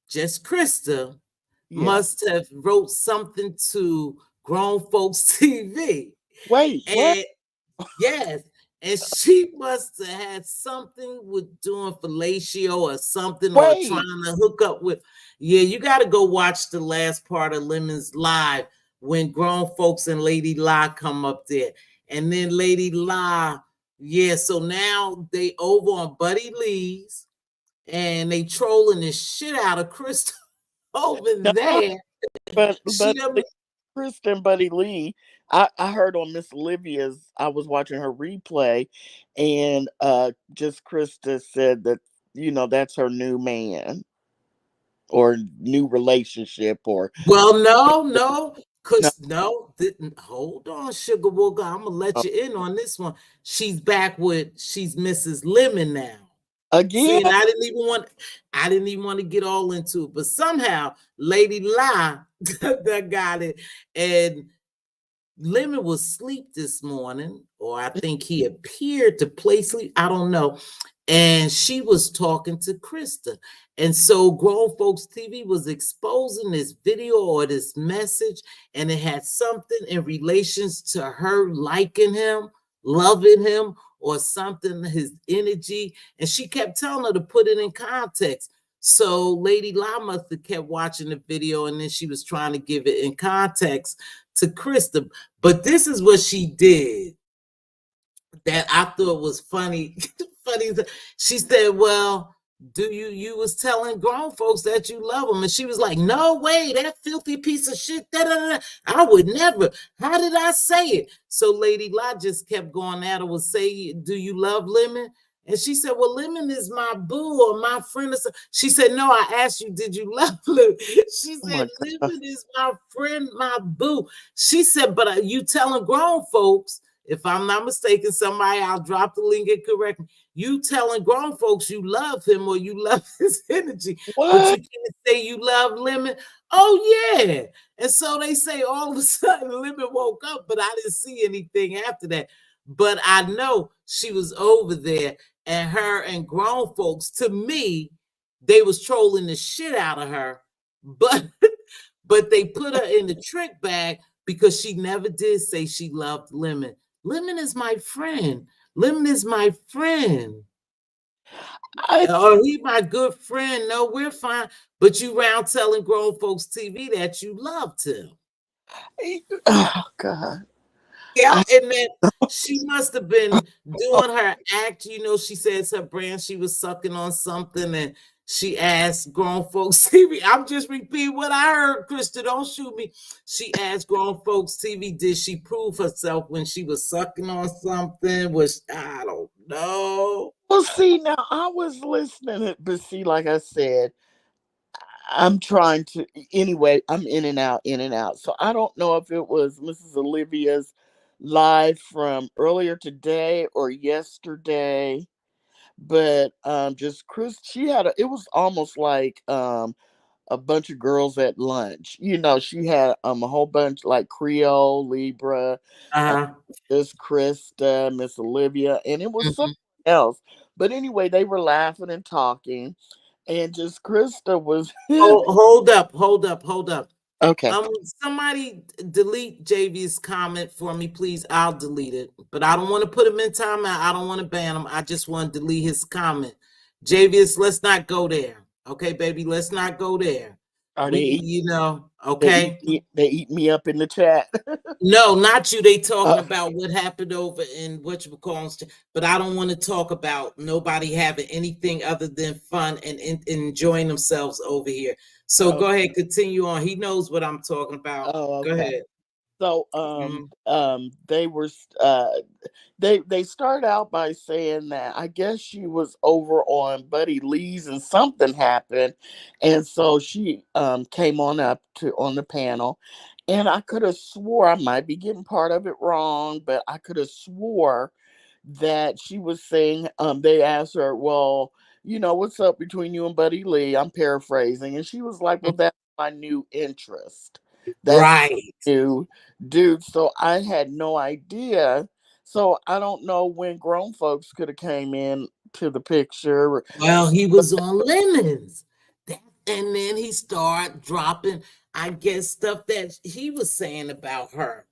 just Krista Yeah. must have wrote something to Grown Folks TV. Wait, what? And yes, and she must have had something with doing fellatio or something, or trying Wait. to hook up with. Yeah, you got to go watch the last part of Lemon's live when Grown Folks and Lady La come up there. And then Lady La, yeah, so now they over on Buddy Lee's and they trolling the shit out of Crystal over No, there. but She done, Kristen Buddy Lee. I heard on Miss Olivia's, I was watching her replay, and just Krista said that, that's her new man or new relationship or Well, no, no, cause no, didn't hold on, Sugar Wooga. I'm gonna let you in on this one. She's Mrs. Lemon now. again. See, and I didn't even want to get all into it, but somehow Lady La that got it. And Lemon was asleep this morning, or I think he appeared to play sleep. I don't know. And she was talking to Krista. And so Grown Folks TV was exposing this video or this message, and it had something in relations to her liking him, loving him, or something, his energy. And she kept telling her to put it in context. So Lady La must have kept watching the video, and then she was trying to give it in context to Krista. But this is what she did that I thought was funny. Funny. She said, "Well, you was telling grown folks that you love them," and she was like, "No way, that filthy piece of shit. Da, da, da. I would never. How did I say it?" So Lady La just kept going at her, was say, "Do you love Lemon?" And she said, "Well, Lemon is my boo or my friend." Or so. She said, "No, I asked you, did you love Lemon?" She Oh said, my God. "Lemon is my friend, my boo." She said, "But you telling grown folks, if I'm not mistaken, somebody, I'll drop the link and correct me. You telling grown folks you love him or you love his energy, but you What? can't say you love Lemon." Oh, yeah. And so they say all of a sudden Lemon woke up, but I didn't see anything after that. But I know she was over there, and her and grown folks, to me, they was trolling the shit out of her. But but they put her in the trick bag because she never did say she loved Lemon. Lemon is my friend. Lemon is my friend. I Oh, he my good friend. No, we're fine. But you round telling grown folks TV that you loved him. oh God. Yeah, I and then she must have been doing her act. She says her brand, she was sucking on something, and she asked grown folks TV. I'm just repeating what I heard, Krista. Don't shoot me. She asked grown folks TV, did she prove herself when she was sucking on something? Which I don't know. well see now I was listening, but see, like I said, I'm trying to anyway, I'm in and out, in and out. So I don't know if it was Mrs. Olivia's live from earlier today or yesterday, but just Chris, she had it was almost like a bunch of girls at lunch. She had a whole bunch like Creole, Libra, uh, Uh-huh. this Krista, Miss Olivia, and it was something Mhm. else. But anyway, they were laughing and talking, and just Krista was Oh, hold up. okay. Somebody delete JV's comment for me, please. I'll delete it, but I don't want to put him in timeout. I don't want to ban him. I just want to delete his comment. JV's, let's not go there. Okay, baby, let's not go there. Are We, they okay. they eat me up in the chat? No, not you. They talking uh, about what happened over in what you call, but I don't want to talk about nobody having anything other than fun and enjoying themselves over here. So oh, go ahead, continue on. He knows what I'm talking about. oh, Go okay. ahead. So Mhm. they were they start out by saying that I guess she was over on Buddy Lee's and something happened, and so she came on up to on the panel, and I could have swore, I might be getting part of it wrong, but I could have swore that she was saying they asked her, well, what's up between you and Buddy Lee? I'm paraphrasing, and she was like, well, that's my new interest. That's Right. new dude. So I had no idea. So I don't know when grown folks could have came in to the picture. Well, he was on lemons. And then he started dropping, I guess, stuff that he was saying about her.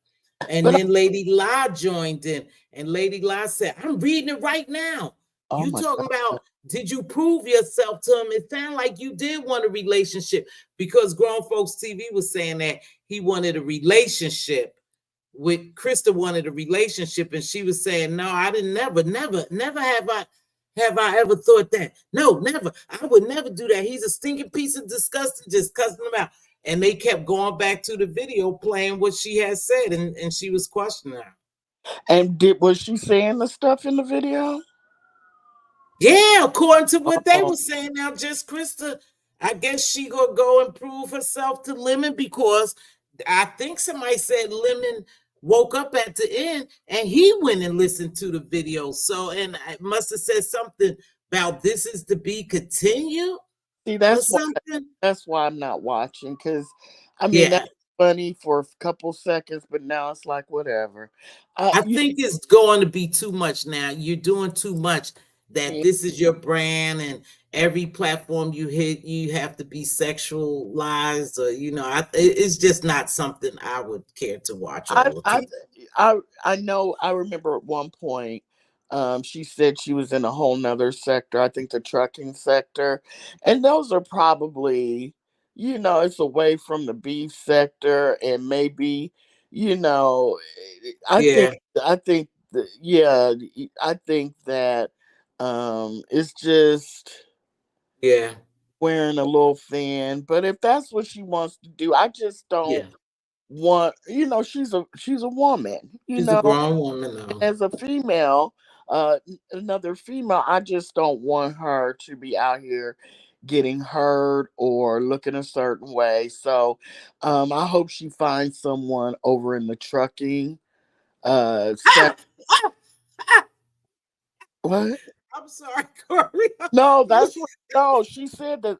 And But then Lady La joined in, and Lady La said, I'm reading it right now. oh You my talking God. about, did you prove yourself to him? It sounded like you did want a relationship, because Grown Folks TV was saying that he wanted a relationship with Krista, wanted a relationship, and she was saying, no, I didn't, never have I ever thought that. No, never. I would never do that. He's a stinking piece of disgusting, just cussing him out. and they kept going back to the video playing what she had said, and she was questioning her. And was she saying the stuff in the video? Yeah, according to what they Oh, were saying. Now, just Krista, I guess she gonna go and prove herself to Lemon, because I think somebody said Lemon woke up at the end and he went and listened to the video. So, and I must have said something about this is to be continued see, or something. that's why I'm not watching, because I mean Yeah, that's funny for a couple seconds, but now it's like whatever. I You think it's going to be too much now. You're doing too much, that know, this is your brand, and every platform you hit, you have to be sexualized, or it's just not something I would care to watch I all the I time. I know. I remember at one point, she said she was in a whole nother sector. I think the trucking sector, and those are probably, it's away from the beef sector, and maybe, you know, I think Yeah, I think yeah, I think that it's just yeah, wearing a little thin. But if that's what she wants to do, I just don't yeah. want. She's a woman. She's a grown woman now. As a female, another female, I just don't want her to be out here getting hurt or looking a certain way. So I hope she finds someone over in the trucking Ah, ah, ah. what? I'm sorry, Corey. No, that's what. No, she said that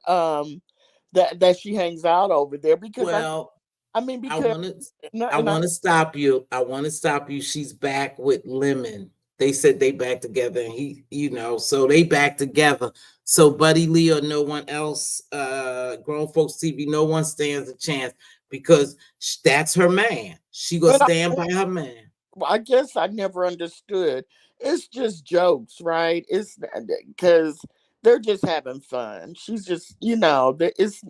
that she hangs out over there because Well, I mean I because want to no, I and I want to stop you. I want to stop you. She's back with Lemon. They said they back together, and so they back together. So Buddy Lee or no one else, Grown Folks TV, no one stands a chance, because that's her man. She gonna but stand by her man. I guess I never understood. It's just jokes, right? It's because they're just having fun. She's just, Yeah. is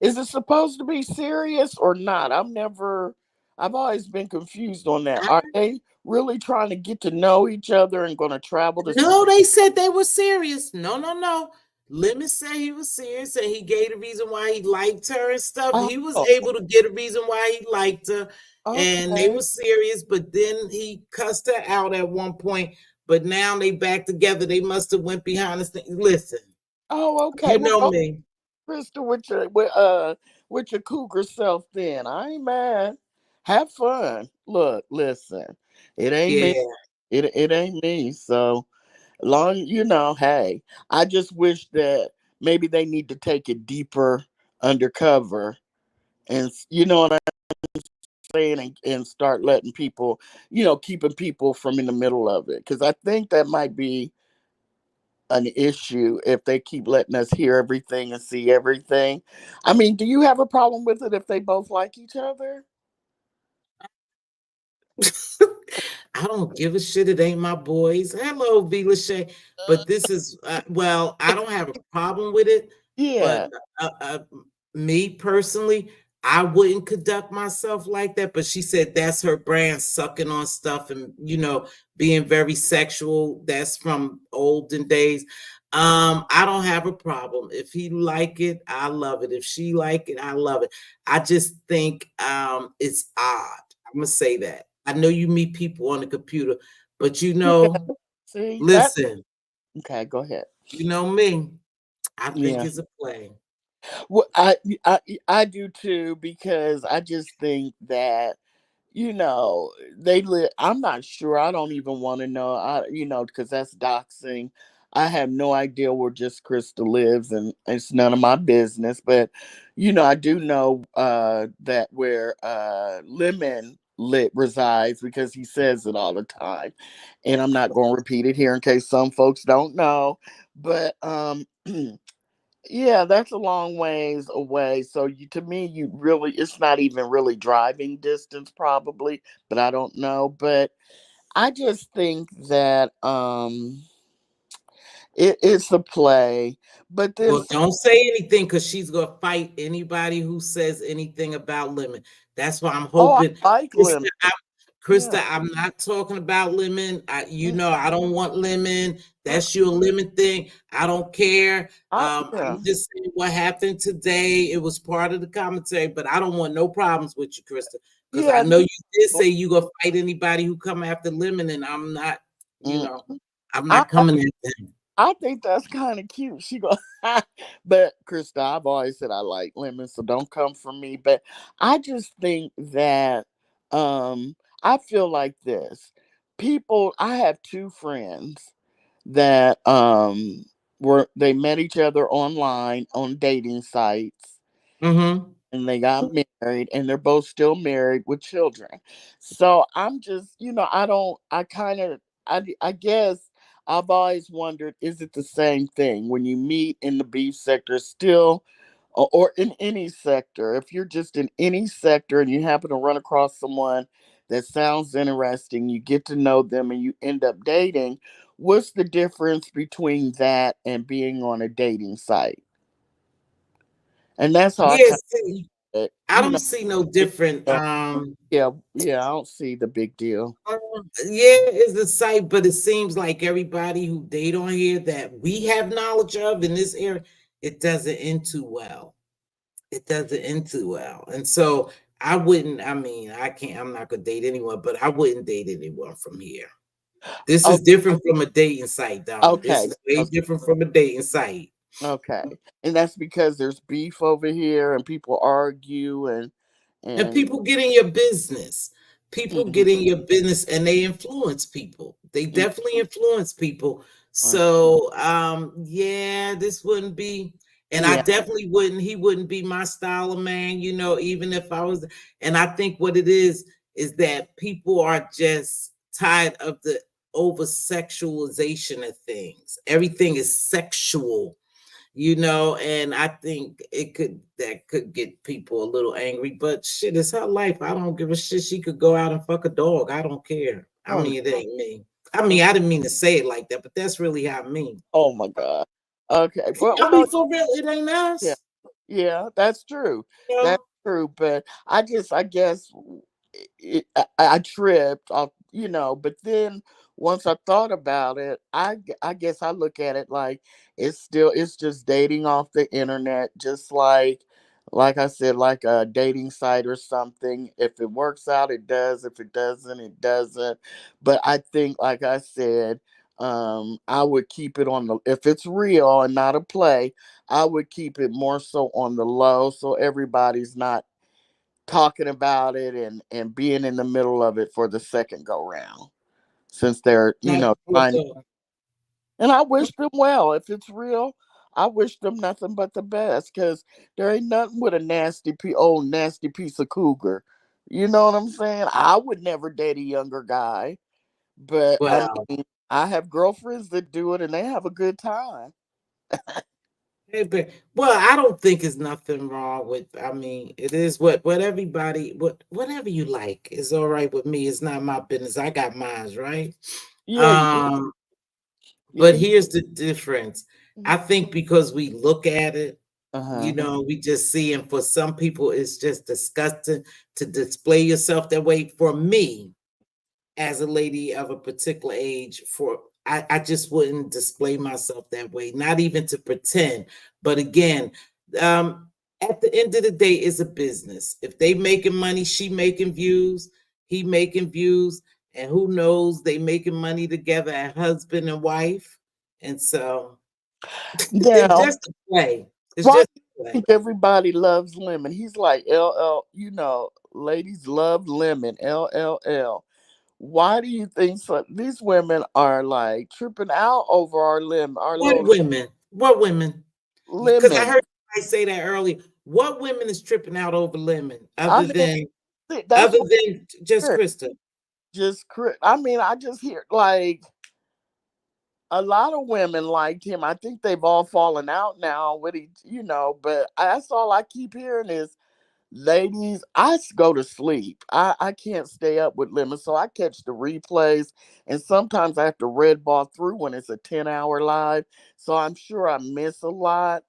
it supposed to be serious or not? I've always been confused on that. Are they really trying to get to know each other and going to travel to? No, they said they were serious. No, no, no. Lemon said he was serious, and he gave the reason why he liked her and stuff. Oh, He was able to get a reason why he liked her, and they okay. were serious. But then he cussed her out at one point. But now they back together. They must have went behind the scenes. Listen, Oh, okay. you Well, know go, me. Krista, with your cougar self. Then I ain't mad. Have fun. Look, listen. It ain't me. Yeah. It ain't me. So long, hey, I just wish that maybe they need to take it deeper undercover, and you know what I'm saying, and start letting people, keeping people from in the middle of it, because I think that might be an issue if they keep letting us hear everything and see everything. I mean, do you have a problem with it if they both like each other? I don't give a shit. It ain't my boys. Hello, V. Lachey. But this is, well, I don't have a problem with it. But Yeah. me personally, I wouldn't conduct myself like that. But she said that's her brand, sucking on stuff and, being very sexual. That's from olden days. I don't have a problem. If he like it, I love it. If she like it, I love it. I just think it's odd. I'm gonna say that. I know you meet people on the computer, but Yeah. See that? listen, Okay, go ahead. you know me. I think Yeah. it's a play. Well, I do too, because I just think that, they live. I'm not sure. I don't even want to know. Because that's doxing. I have no idea where just Krista lives, and it's none of my business. But I do know that where Lemon lit resides, because he says it all the time, and I'm not going to repeat it here in case some folks don't know. But yeah, that's a long ways away. So to me, it's not even really driving distance probably, but I don't know. But I just think that it's a play. But then Well, don't say anything, because she's gonna fight anybody who says anything about Lemon. That's why I'm oh, I hoping like it's Lemon. Yeah. Krista, I'm not talking about lemon. Mm, I don't want lemon. That's your lemon thing. I don't care. yeah. I'm just saying what happened today. It was part of the commentary, but I don't want no problems with you, Krista, because I Yeah. know you did say you gonna fight anybody who come after lemon, and I'm not. You Mm. know, I'm I not coming at them. I think that's kind of cute. She go, but Krista, I've always said I like lemon, so don't come for me. But I just think that I feel like this. People, I have two friends that were they met each other online on dating sites, Mm-hmm. and they got married, and they're both still married with children. So I'm just, I don't, I kind of, I guess I've always wondered, is it the same thing when you meet in the beef sector still, or in any sector? If you're just in any sector and you happen to run across someone that sounds interesting, you get to know them and you end up dating. What's the difference between that and being on a dating site? And that's how I kind Yes, of, I don't see no different. yeah, yeah, yeah. I don't see the big deal. Yeah, it's the site, but it seems like everybody who date on here that we have knowledge of in this area, it doesn't end too well. It doesn't end too well. And so I wouldn't, I mean, I can't, I'm not gonna date anyone, but I wouldn't date anyone from here. This Oh, is different from a dating site, Donna. This okay, is way different from a dating site. okay, and that's because there's beef over here, and people argue, And and people get in your business. People mhm, get in your business and they influence people. They mm, definitely influence people. uh, So yeah, this wouldn't be, and I yeah, definitely wouldn't, he wouldn't be my style of man, even if I was, and I think what it is that people are just tired of the over sexualization of things. Everything is sexual, and I think that could get people a little angry, but shit, it's her life. I don't give a shit. She could go out and fuck a dog. I don't care. I oh, mean, it ain't me. I no. mean, I didn't mean to say it like that, but that's really how I mean. Oh my god. Okay, but I well, mean, for real, it ain't yeah, us. yeah, that's true. You That's know? true. But I guess I tripped off, but then once I thought about it, I guess I look at it like it's just dating off the internet, just like I said, like a dating site or something. If it works out, it does. If it doesn't, it doesn't. But I think, like I said, I would keep it on the, if it's real and not a play, I would keep it more so on the low, so everybody's not talking about it and being in the middle of it for the second go round, since they're Like, trying. And I wish them well. If it's real, I wish them nothing but the best, because there ain't nothing with a old nasty piece of cougar. You know what I'm saying? I would never date a younger guy, but I well, mean, I have girlfriends that do it and they have a good time. hey, well, I don't think there's nothing wrong with. I mean, it is what everybody, whatever you like is all right with me. It's not my business. I got mine, right? Yeah, Um, But yeah. here's the difference. I think because we look at it, Uh-huh. we just see, and for some people, it's just disgusting to display yourself that way. For me, as a lady of a particular age, I just wouldn't display myself that way, not even to pretend. But again, um, at the end of the day, it's a business. If they making money, she making views, he making views, and who knows, they making money together as husband and wife. And so it's Now, just a play. It's why just do a you play. think everybody loves lemon? He's like LL, ladies love lemon, LLL. Why do you think these women are like tripping out over our What little women? What women? Because I lemon? heard somebody say that earlier. What women is tripping out over lemon I other mean, than that's what just I hear. Krista? I mean, I just hear like a lot of women liked him. I think they've all fallen out now with but that's all I keep hearing is, ladies, go to sleep. I can't stay up with lemon, so I catch the replays, and sometimes I have to red bar through when it's a 10-hour live. So I'm sure I miss a lot.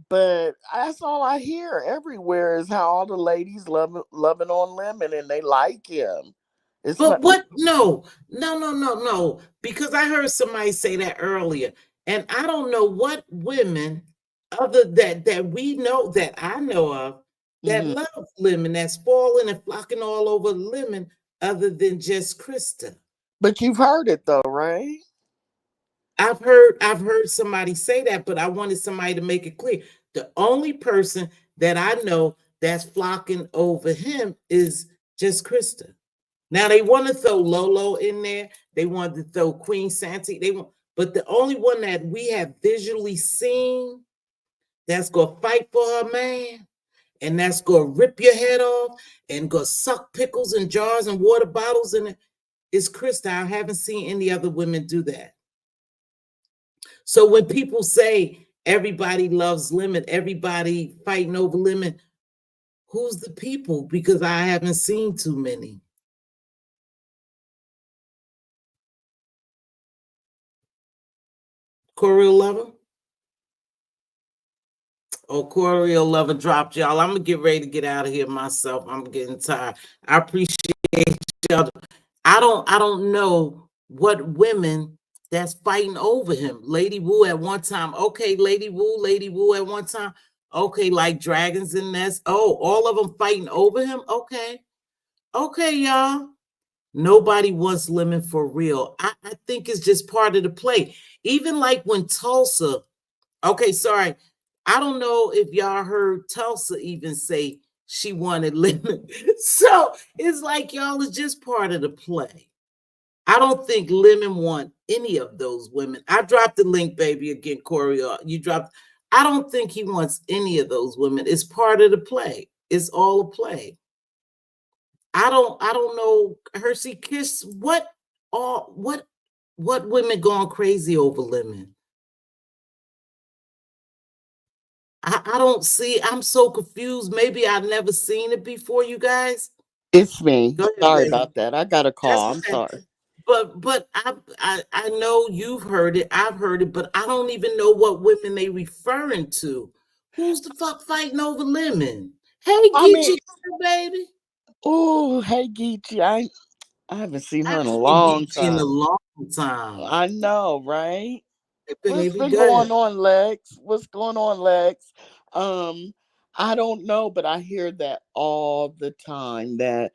But that's all I hear everywhere is how all the ladies loving on lemon and they like him. It's But not. what? No, no, no, no, no. Because I heard somebody say that earlier, and I don't know what women other that we know that I know of that Mhm. love lemon, that's falling and flocking all over lemon, other than just Krista. But you've heard it though, right? I've heard somebody say that, but I wanted somebody to make it clear. The only person that I know that's flocking over him is just Krista. Now they want to throw Lolo in there. They want to throw Queen Santi. They want, but the only one that we have visually seen that's gonna fight for her man and that's gonna rip your head off and gonna suck pickles and jars and water bottles in it is Krista. I haven't seen any other women do that. So when people say everybody loves lemon, everybody fighting over lemon, who's the people? Because I haven't seen too many. Corey Lover? Oh, Corey Lover dropped y'all. I'm gonna get ready to get out of here myself. I'm getting tired. I appreciate y'all. I don't know what women that's fighting over him. Lady Wu at one time. Okay, Lady Wu at one time. Okay, like dragons in nest. Oh, all of them fighting over him. Okay. Okay, y'all. Nobody wants lemon for real. I think it's just part of the play. Even like when Tulsa, okay, sorry. I don't know if y'all heard Tulsa even say she wanted lemon. So it's like y'all is just part of the play. I don't think Lemon want any of those women. I dropped the link, baby, again, Corey. You dropped. I don't think he wants any of those women. It's part of the play. It's all a play. I don't know. Hershey Kiss, all what women going crazy over Lemon? I don't see. I'm so confused. Maybe I've never seen it before, you guys. It's me. Go ahead, Sorry baby. about that. I got a That's call. I'm okay. sorry. But I know you've heard it. I've heard it, but I don't even know what women they referring to. Who's the fuck fighting over Lemon? Hey, I mean, Geechee, baby. oh, hey Geechee. I haven't seen I her in a haven't seen long Geechee in a time. long time. I know, right? Hey, What's baby, been go ahead. going on, Lex? What's going on, Lex? Um, I don't know, but I hear that all the time that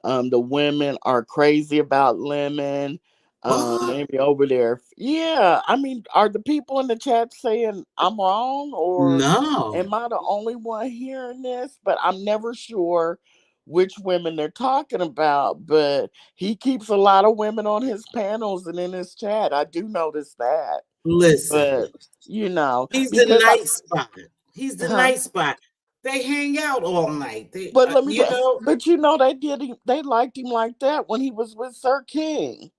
the women are crazy about Lemon. What? Maybe over there. Yeah, I mean, are the people in the chat saying I'm wrong, or No. am I the only one hearing this? But I'm never sure which women they're talking about. But he keeps a lot of women on his panels and in his chat. I do notice that. Listen, But you know, he's the because I, night spot. He's the huh? night spot. They hang out all night. They, But let me you tell. know, But you know, they did. They liked him like that when he was with Sir King.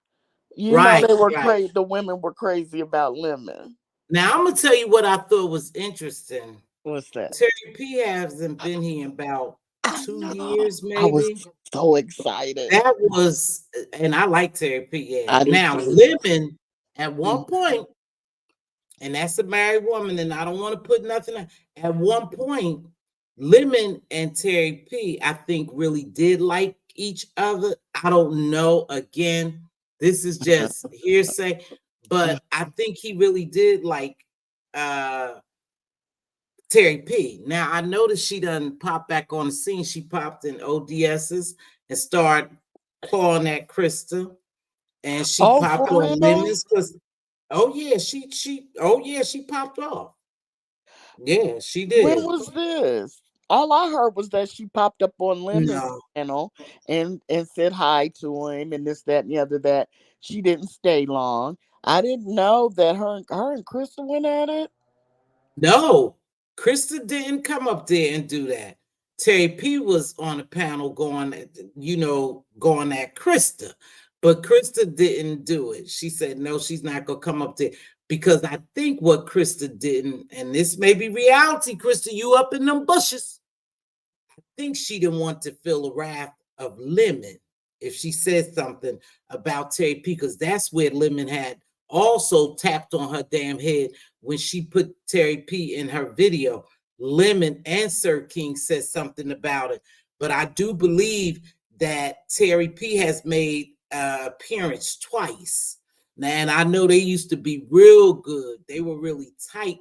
You know, right, they were right. crazy. The women were crazy about Lemon. Now I'm gonna tell you what I thought was interesting. What's that? Terry P hasn't been here in about I 2 years, know. I was maybe. so excited. That was, and I like Terry P. Yeah. I do Now too. Lemon at one Mm. point, and that's a married woman, and I don't want to put nothing on. At one point, Lemon and Terry P, I think, really did like each other. I don't know. Again, this is just hearsay, but I think he really did like uh Terry P. Now I noticed she done pop back on the scene. She popped in ODS's and started clawing at Krista, and she Oh, for popped on real? lemons because she popped off. Yeah, she When did. was this? All I heard was that she popped up on Lemon's No, channel and said hi to him and this, that, and the other. That she didn't stay long. I didn't know that her and Krista went at it. no, Krista didn't come up there and do that. Terry P was on the panel going, going at Krista, but Krista didn't do it. She said, no, she's not going to come up there because I think what Krista didn't, and this may be reality, Krista, you up in them bushes. I think she didn't want to feel the wrath of Lemon if she said something about Terry P, because that's where Lemon had also tapped on her damn head when she put Terry P in her video. Lemon and Sir King said something about it. But I do believe that Terry P has made appearance twice. Now, and I know they used to be real good. They were really tight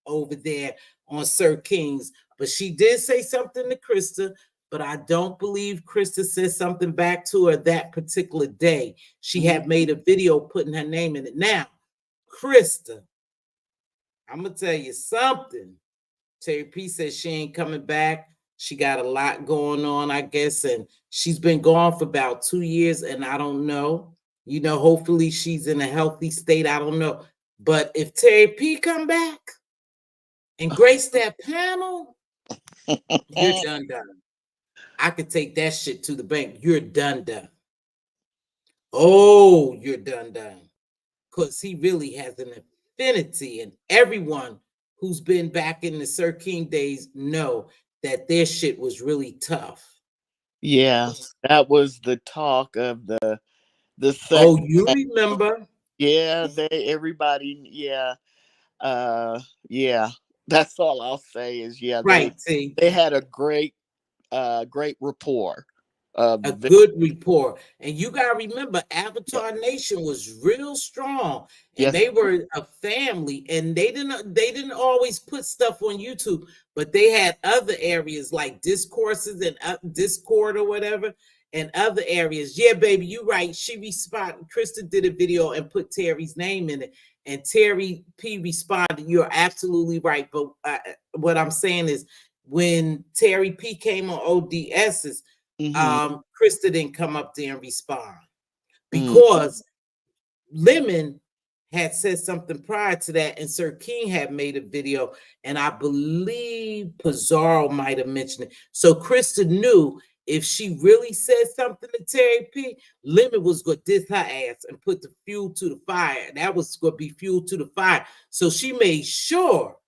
over there on Sir King's. But she did say something to Krista, but I don't believe Krista said something back to her that particular day. She had made a video putting her name in it. Now, Krista, I'm going to tell you something. Terry P says she ain't coming back. She got a lot going on, I guess, and she's been gone for about 2 years, and I don't know. You know, hopefully she's in a healthy state. I don't know. But if Terry P come back and grace that panel, you're done. I could take that shit to the bank. You're done. Oh, you're done. Because he really has an affinity, and everyone who's been back in the Sir King days know that their shit was really tough. Yeah, that was the talk of the second. Oh, you remember? Yeah, everybody, yeah. That's all I'll say is Right, see. they had a great rapport. A good rapport. And you gotta remember, Avatar Nation was real strong, and Yes. they were a family, and they didn't always put stuff on YouTube, but they had other areas like discourses and Discord or whatever, and other areas. Yeah, baby, you right. She responded. Krista did a video and put Terry's name in it, and Terry P responded, "You're absolutely right." But what I'm saying is, when Terry P came on ODS's, Krista didn't come up there and respond because Lemon had said something prior to that, and Sir King had made a video, and I believe Pizarro might have mentioned it. So Krista knew if she really said something to Terry P, Lemon was going to diss her ass and put the fuel to the fire. That was going to be fuel to the fire. So she made sure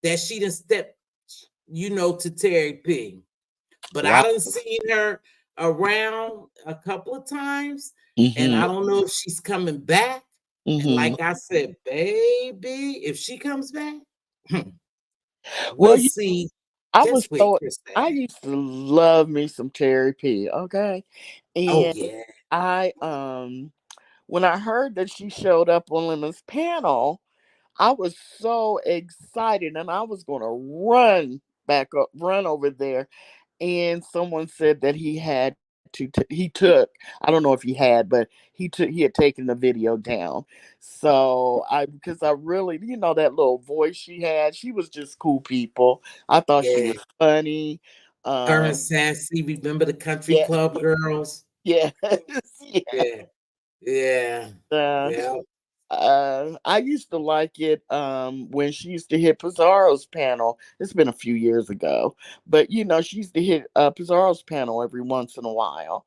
that she didn't step, to Terry P. But I done seen her around a couple of times, and I don't know if she's coming back. And like I said, baby, if she comes back, we'll see. I Krista. used to love me some Terry P. Okay, Oh and yeah, I when I heard that she showed up on Lemon's panel, I was so excited, and I was going to run over there. And someone said that he had he took, I don't know if he had, but he had taken the video down. So because I really, that little voice she had, she was just cool people. I thought she yeah. was funny. Her and Sassy, remember the country Yeah, club girls? yes, yeah. Yeah, yeah, Uh, yeah. I used to like it when she used to hit Pizarro's panel. It's been a few years ago, but she used to hit Pizarro's panel every once in a while.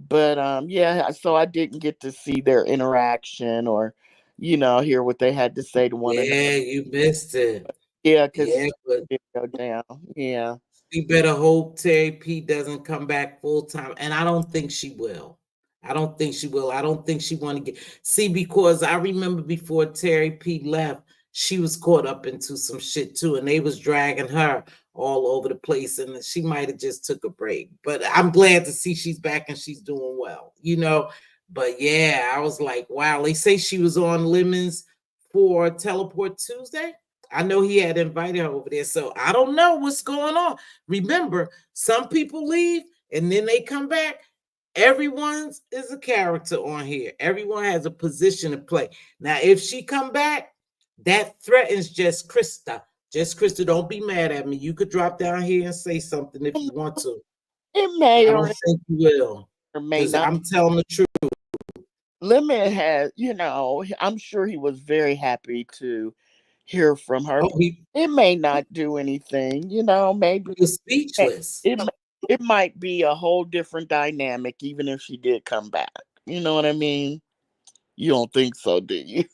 But yeah, so I didn't get to see their interaction or hear what they had to say to one another. Yeah, you missed it. Yeah, because Yeah, she but did go down. Yeah. she better hope Terry P doesn't come back full time, and I don't think she will. I don't think she will. I don't think she want to see, because I remember before Terry P left, she was caught up into some shit too, and they was dragging her all over the place, and she might have just took a break. But I'm glad to see she's back and she's doing well. But yeah, I was like, wow. They say she was on Lemons for Teleport Tuesday. I know he had invited her over there, so I don't know what's going on. Remember, some people leave and then they come back. Everyone is a character on here. Everyone has a position to play. Now, if she come back, that threatens Just Krista. Just Krista, don't be mad at me. You could drop down here and say something if you want to. It may I or don't think you will, may because not. I'm telling the truth. Lemon has, I'm sure he was very happy to hear from her. Oh, he It may not do anything, maybe was speechless. it it might be a whole different dynamic even if she did come back. You know what I mean? You don't think so, do you?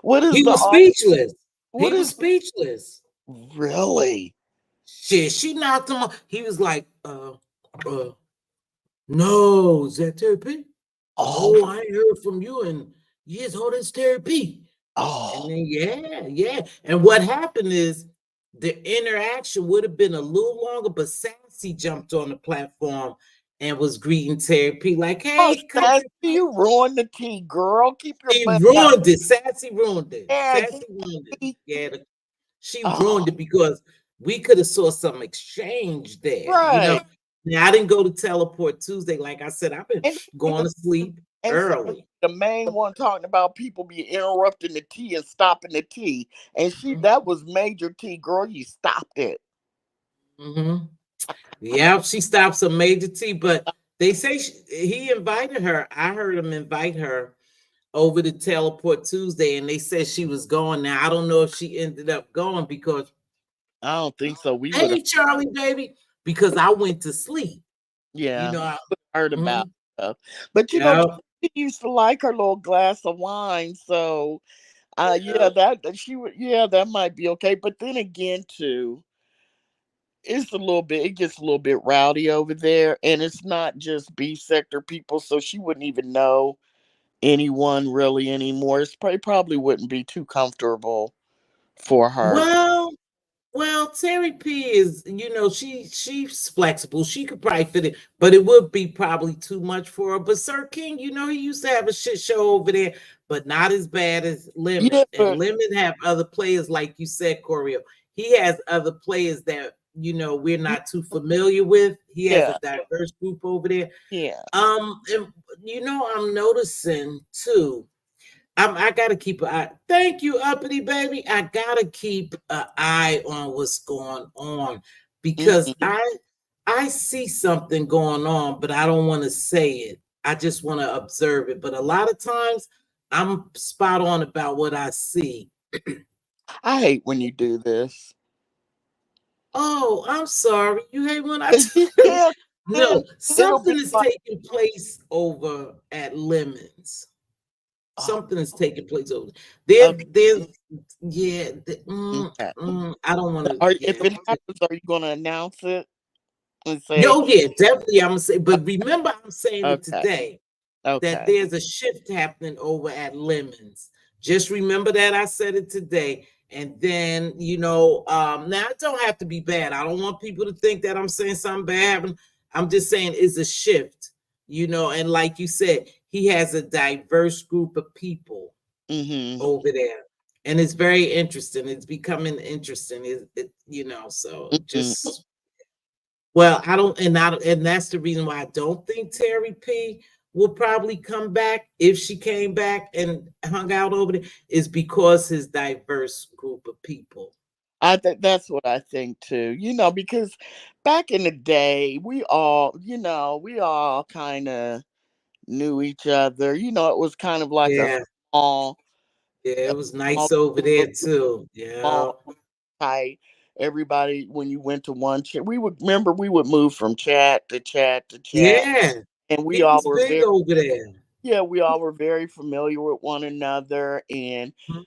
What is He the was speechless. what He was is speechless. really? Shit, she knocked him off. He was like, no, is that Terry P? Oh, Oh, I ain't heard from you in years. Oh, that's Terry P. And oh, then, yeah. And what happened is the interaction would have been a little longer, but Sassy Sassy jumped on the platform and was greeting Terry P. Like, Oh, hey, Sassy, country. you ruined the tea, girl. Keep your She butt out. ruined it. Sassy ruined it. Yeah, Sassy keep ruined it. the tea. Yeah, she Oh, ruined it because we could have saw some exchange there. right. Now I didn't go to Teleport Tuesday. Like I said, I've been And going to sleep so early. the main one talking about people be interrupting the tea and stopping the tea. And Mm-hmm. that was Major T, girl. You stopped it. Mm-hmm. Yeah, she stopped some Major T, but they say he invited her. I heard him invite her over to Teleport Tuesday, and they said she was going. Now I don't know if she ended up going because I don't think so. We would have, hey, Charlie, baby, because I went to sleep. You yeah, know, heard about mhm. stuff. But Yeah, she used to like her little glass of wine. So yeah. yeah, that she would, yeah, that might be okay. But then again, too, it gets a little bit rowdy over there, and it's not just B sector people, so she wouldn't even know anyone really anymore. Probably wouldn't be too comfortable for her. Well, well, Terry P is, she's flexible. She could probably fit it, but it would be probably too much for her. But Sir King, he used to have a shit show over there, but not as bad as Yeah, Lemon. And but Lemon have other players, like you said, Choreo. He has other players that we're not too familiar with. He has a yeah, diverse group over there. yeah. And I'm noticing too. I gotta keep an eye. Thank you, uppity baby. I gotta keep an eye on what's going on because Mhm. I see something going on, but I don't want to say it. I just want to observe it. But a lot of times I'm spot on about what I see. I hate when you do this. Oh, I'm sorry. You hate when I 'Cause tell you you. can't No, it'll be something is like, taking place over at Lemons. oh, Something is taking place over there. okay, Yeah. okay. I don't want to. If Yeah. it happens, are you going to announce it and say, No, yeah, definitely. I'm gonna say, but remember, I'm saying it okay, today that okay. there's a shift happening over at Lemons. Just remember that I said it today. And then, now it don't have to be bad. I don't want people to think that I'm saying something bad happened. I'm just saying it's a shift, and like you said, he has a diverse group of people Mm-hmm. over there. And it's very interesting. It's becoming interesting. So Mm-hmm. just well, and that's the reason why I don't think Terry P will probably come back if she came back and hung out over there, is because his diverse group of people. I think that's what I think too. Because back in the day, we all kind of knew each other. It was kind of like Yeah, small, yeah, a it was small nice over group of there people, too. Yeah, small tight. Everybody, when you went to one chat, we would move from chat to chat to chat, yeah, and we it all was were big very, over there. yeah, we all were very familiar with one another, and Mhm.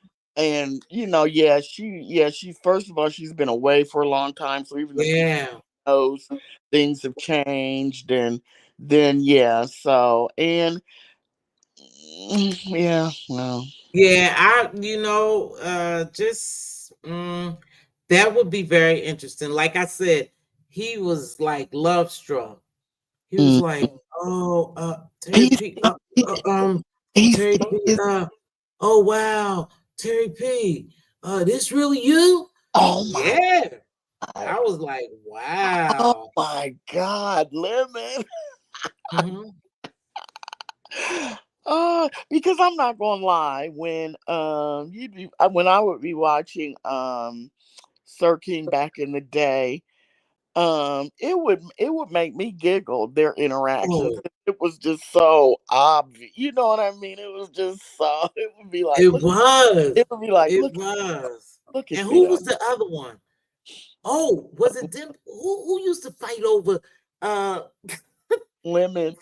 she first of all, she's been away for a long time, so even the people Yeah, knows things have changed, and then yeah, so and yeah, well, yeah. Just that would be very interesting. Like I said, he was like love struck. He was mm, like, "Oh, Terry he's P, he, he's Terry P, oh wow, Terry P, this really you?" oh my Yeah, god, I was like, oh "Wow." my god, Lemon. Mhm. Because I'm not gonna lie, when I would be watching Sir King back in the day, it would make me giggle, their interactions. Oh, It was just so obvious. You know what I mean? It was just so it would be like, it look, was, it would be like, it was. look at And who them. was the other one? Oh, was it Dim? Who used to fight over? Uh, Lemons.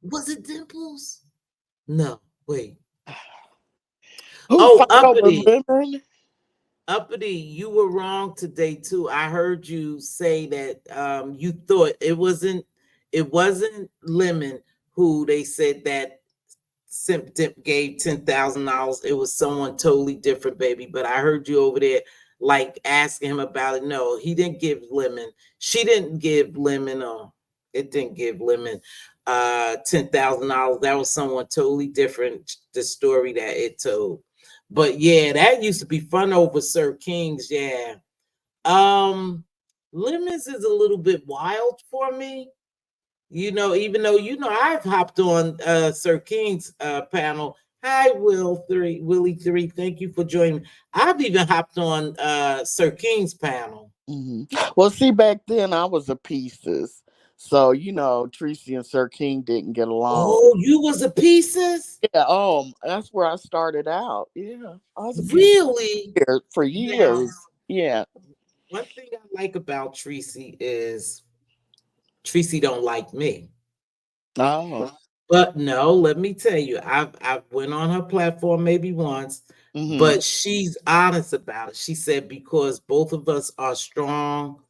was it Dimples? No, wait. Who Oh, fight over Uppity. lemon? Uppity, you were wrong today too. I heard you say that you thought it wasn't Lemon who they said that Simp Dip gave $10,000. It was someone totally different, baby. But I heard you over there like asking him about it. No, he didn't give Lemon. She didn't give Lemon. It didn't give Lemon $10,000. That was someone totally different. The story that it told. But yeah, that used to be fun over Sir King's. Yeah. Lemons is a little bit wild for me. Even though I've hopped on Sir King's panel. Hi, Willie 3. Thank you for joining me. I've even hopped on Sir King's panel. Well, see, back then I was a Pieces. So, Tracy and Sir King didn't get along. Oh, you was a Pieces? Yeah, that's where I started out. Yeah. I was a Pieces Really? for Now, years. Yeah. one thing I like about Tracy is Tracy don't like me. Oh. But no, let me tell you, I've went on her platform maybe once, but she's honest about it. She said because both of us are strong-willed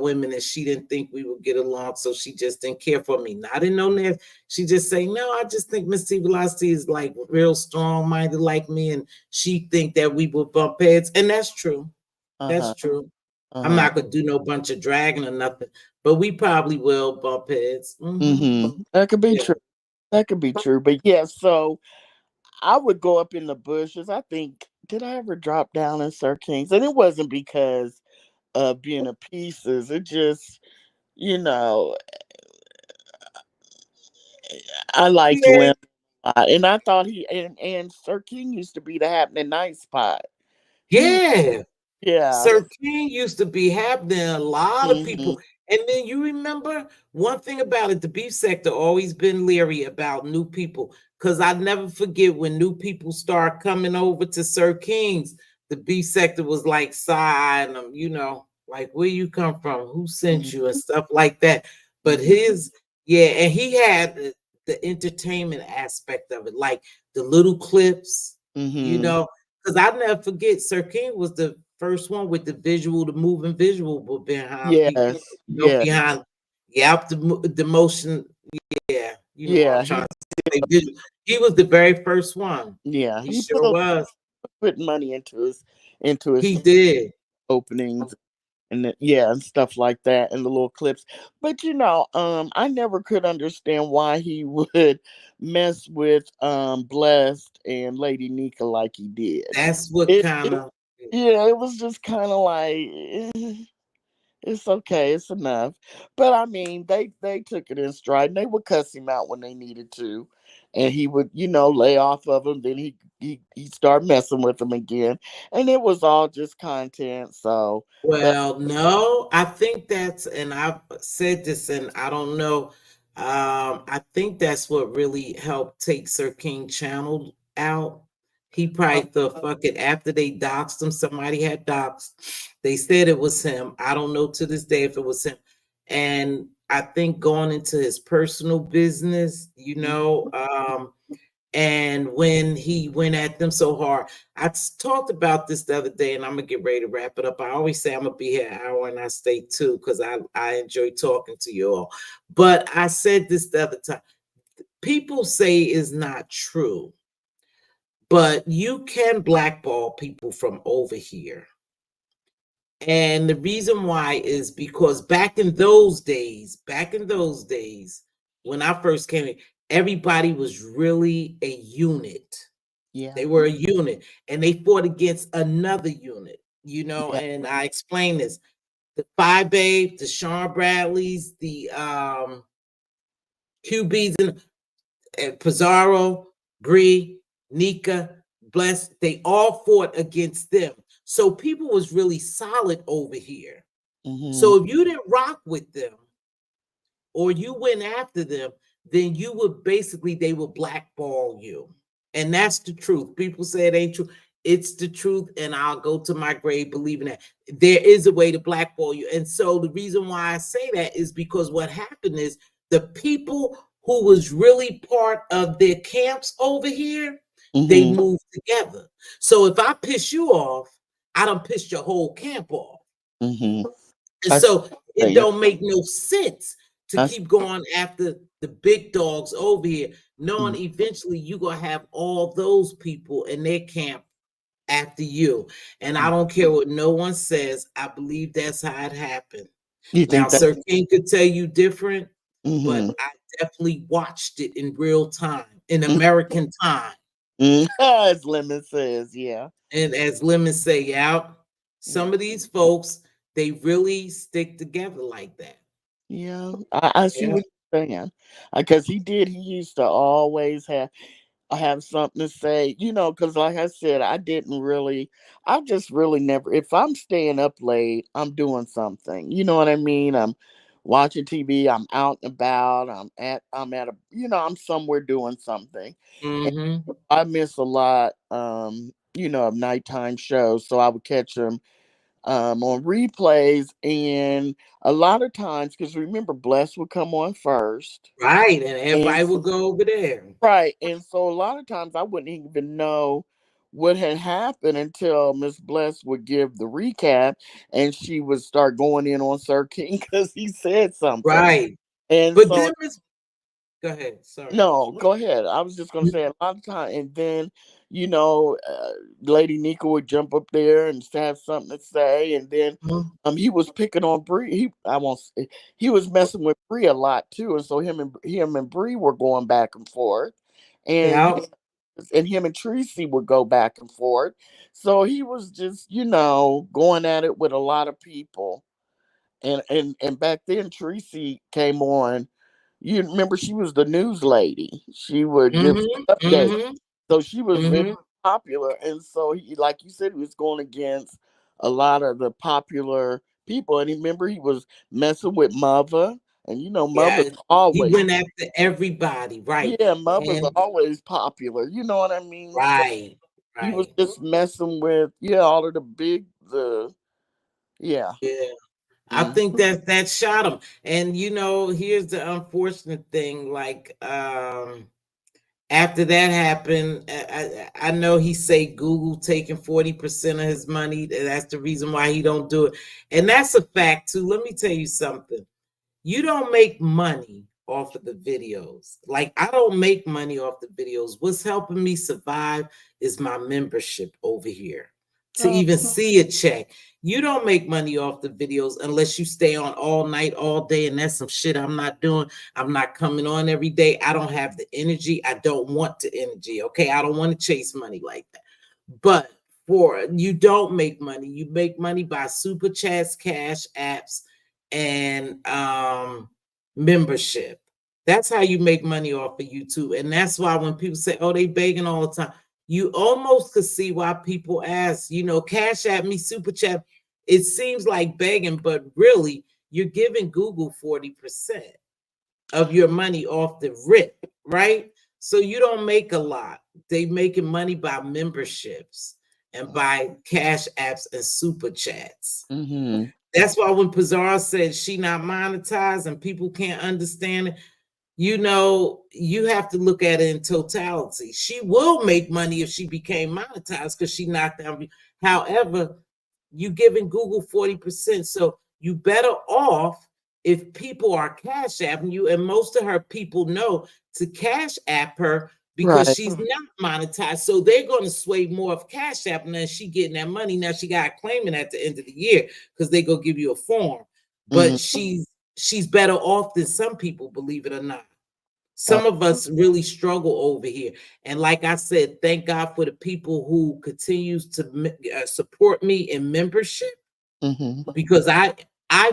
women, and she didn't think we would get along, so she just didn't care for me. Not in no net. She just say, no, I just think Mz.Teavalocity is like real strong-minded like me, and she think that we would bump heads, and that's true. That's true. I'm not gonna do no bunch of dragging or nothing, but we probably will bump heads. That could be Yeah. true. That could be true. But yeah, so I would go up in the bushes. I think, did I ever drop down in Sir King's? And it wasn't because of being a Pieces. It just, you know, I liked Yeah, Lim a lot. And I thought and Sir King used to be the happening night spot. He, yeah. yeah. Sir King used to be happening. A lot of hmm people. And then you remember one thing about it, the beef sector always been leery about new people. Because I never forget when new people start coming over to Sir King's, the beef sector was like side them, like where you come from, who sent you, and stuff like that. But and he had the entertainment aspect of it, like the little clips, hmm because I never forget Sir King was the first one with the moving visual behind people, Yes. Yeah. behind, the motion. Yeah, what I'm Yeah. trying to say. He was the very first one. Yeah. He He sure was. put money into his He did. openings and stuff like that and the little clips. But I never could understand why he would mess with Blessed and Lady Nika like he did. That's what It, kind it of. yeah, it was just kind of like it's okay, it's enough. But I mean, they took it in stride and they would cuss him out when they needed to. And he would, lay off of them. Then he'd start messing with them again. And it was all just content. So that Well, no, I think and I've said this, and I don't know. I think that's what really helped take Sir King channel out. He probably thought, fuck it, after they doxed him, somebody had doxed. They said it was him. I don't know to this day if it was him. And I think going into his personal business, and when he went at them so hard, talked about this the other day, and I'm gonna get ready to wrap it up. I always say I'm gonna be here an hour, and I stay too because I enjoy talking to you all. But I said this the other time. People say is not true, but you can blackball people from over here. And the reason why is because back in those days, when I first came in, everybody was really a unit. yeah, They were a unit and they fought against another unit, yeah, and I explained this. The Phi Babe, the Sean Bradleys, the QBs, and Pizarro, Bree, Nika, Bless, they all fought against them. So people was really solid over here. hmm So if you didn't rock with them or you went after them, then they would blackball you. And that's the truth. People say it ain't true. It's the truth, and I'll go to my grave believing that there is a way to blackball you. And so the reason why I say that is because what happened is the people who was really part of their camps over here, they hmm moved together. So if I piss you off, I don't piss your whole camp off. hmm And I see so what it you're don't make no sense to saying. keep going after the big dogs over here, knowing eventually you're gonna have all those people in their camp after you. And I don't care what no one says. I believe that's how it happened. You Now, think that? Sir King could tell you different, Mm-hmm. but I definitely watched it in real time, in American time. As Lemon says, yeah. And as Lemon say, yeah, some of these folks, they really stick together like that. Yeah, I see Yeah. what you're saying. Because he did. He used to always have something to say, because like I said, I just really never, if I'm staying up late, I'm doing something. You know what I mean? I'm watching TV, I'm out and about, I'm at I'm somewhere doing something. And Mm-hmm. I miss a lot, of nighttime shows. So I would catch them on replays, and a lot of times, because remember, Bless would come on first, Right. And and everybody will go over there. right, and so a lot of times I wouldn't even know what had happened until Miss Bless would give the recap, and she would start going in on Sir King because he said something, Right. and But so then Miss, go ahead. Sorry. no, go ahead. I was just gonna say a lot of time, and then Lady Nika would jump up there and have something to say, and then Mhm. he was picking on Bree. He was messing with Bree a lot too, and so him and Bree were going back and forth, and Yeah. him and Tracy would go back and forth. So he was just going at it with a lot of people, and back then Tracy came on. You remember she was the news lady. She would give Mm-hmm. updates. Mm-hmm. So she was very Mm-hmm. popular. And so he, like you said, he was going against a lot of the popular people. And remember he was messing with Mother. And Yeah. Mother's He always, went after everybody. Right. yeah, Mother's And always popular. You know what I mean? So right. he was Right. just messing with, yeah, all of yeah. Yeah. I Mm, think that shot him. And here's the unfortunate thing. Like, after that happened, I know he say Google taking 40% of his money. That's the reason why he don't do it. And that's a fact too. Let me tell you something. You don't make money off of the videos. Like, I don't make money off the videos. What's helping me survive is my membership over here. To oh, even see a check, you don't make money off the videos unless you stay on all night, all day, and that's some shit I'm not doing. I'm not coming on every day. I don't have the energy. I don't want the energy. Okay, I don't want to chase money like that. But for you don't make money. You make money by super chats, cash apps, and membership. That's how you make money off of YouTube. And that's why when people say, oh, they begging all the time, you almost could see why people ask, cash at me, super chat. It seems like begging, but really you're giving Google 40% of your money off the rip, right? So you don't make a lot. They making money by memberships and by cash apps and super chats. mm-hmm. That's why when Pizarro said she not monetized and people can't understand it, you have to look at it in totality. She will make money if she became monetized because she knocked down. However, you giving Google 40%. So you better off if people are cash apping you, and most of her people know to cash app her because Right. she's not monetized. So they're going to sway more of cash app and then she getting that money. Now she got claiming at the end of the year because they go give you a form. Mm-hmm. But she's better off than some people, believe it or not. Some of us really struggle over here. And like I said, thank God for the people who continues to support me in membership, Mm-hmm. because I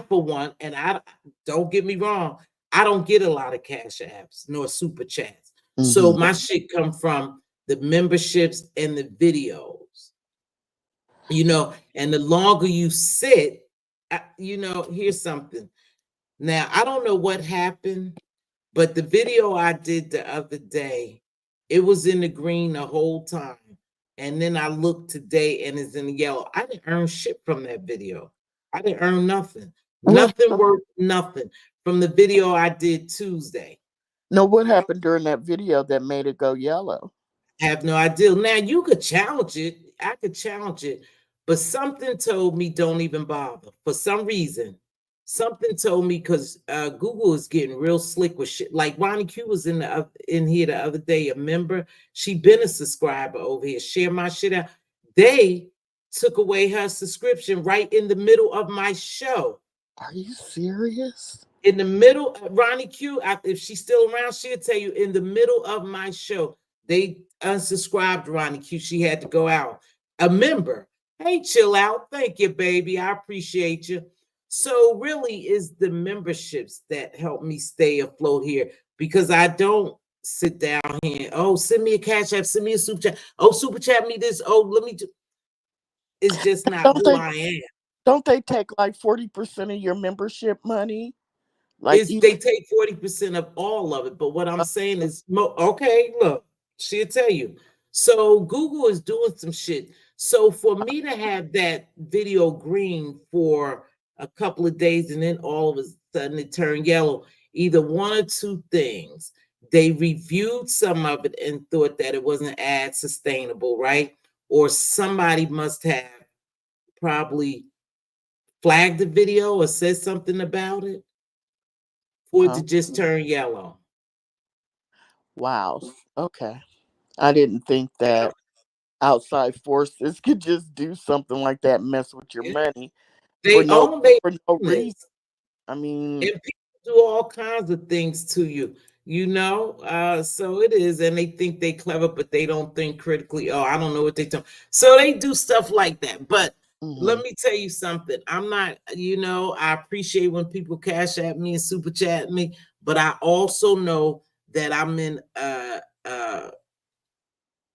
for one, and I don't get me wrong, I don't get a lot of cash apps nor super chats. So Mm-hmm. my shit come from the memberships and the videos, and the longer you sit, here's something. Now, I don't know what happened, but the video I did the other day, it was in the green the whole time. And then I looked today and it's in the yellow. I didn't earn shit from that video. I didn't earn nothing. What Nothing worth nothing from the video I did Tuesday. No, what happened during that video that made it go yellow? Have no idea. Now you could challenge it. I could challenge it, but something told me don't even bother. For some reason, something told me because Google is getting real slick with shit. Like Ronnie Q was in here the other day, a member. She been a subscriber over here. Share my shit out. they took away her subscription right in the middle of my show. Are you serious? In the middle of Ronnie Q, if she's still around, she'll tell you in the middle of my show, they unsubscribed Ronnie Q. She had to go out. A member, hey, chill out. Thank you, baby. I appreciate you. So really is the memberships that help me stay afloat here, because I don't sit down here. Oh, send me a cash app, send me a super chat. Oh, super chat me this. Oh, let me do. It's just not Don't who they I am. don't they take like 40% of your membership money? Like Is even they take 40% of all of it. But what I'm saying is, okay, look, she'll tell you. So Google is doing some shit. So for me to have that video green for a couple of days and then all of a sudden it turned yellow, either one or two things. They reviewed some of it and thought that it wasn't ad sustainable, right? Or somebody must have probably flagged the video or said something about it for it to just turn yellow. wow. Okay. I didn't think Yeah, that outside forces could just do something like that, mess with your yeah. money for They no own their for no reason. business, I mean, and people do all kinds of things to you, you know. So it is, and they think they clever, but they don't think critically. Oh, I don't know what they do. So they do stuff like that. But let mhm, me tell you something. I'm not, you know, I appreciate when people cash at me and super chat me, but I also know that I'm in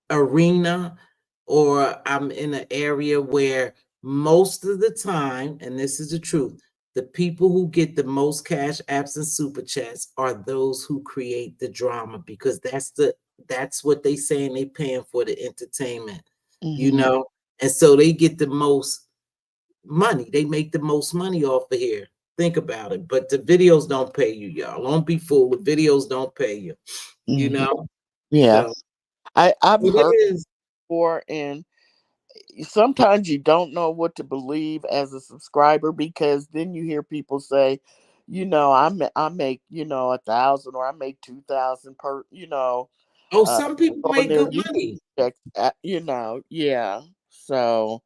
arena, or I'm in an area where most of the time, and this is the truth, the people who get the most cash apps and super chats are those who create the drama, because that's what they saying they paying for, the entertainment, you mhm, know, and so they get the most money. They make the most money off of here. Think about it. But the videos don't pay you, y'all. Don't be fooled. The videos don't pay you, you mhm. know. Yeah, So I've it heard is. before, and sometimes you don't know what to believe as a subscriber because then you hear people say, I make 1,000 or I make 2,000 per Oh, uh some people on make their good YouTube money, checks. Yeah. So,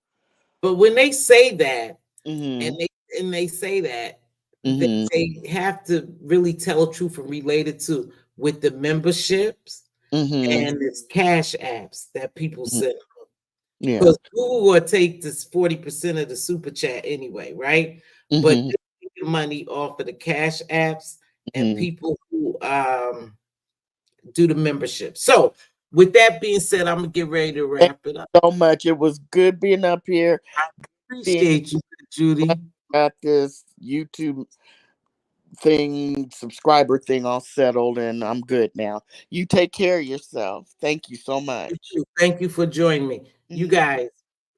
but when they say that, and mhm, they say that, mhm, they have to really tell the truth and relate it to with the memberships mhm, and it's cash apps that people mhm, send. yeah, Because Google will take this 40% of the super chat anyway, right? But mhm, they make money off of the cash apps and mhm. people who do the membership. So with that being said, I'm gonna get ready to Thank wrap it up. you so much. It was good being up here, being Appreciate you, glad Judy. I got this YouTube thing, subscriber thing all settled, and I'm good now. You take care of yourself. Thank you so You much. too. Thank you for joining me. You Mhm. guys,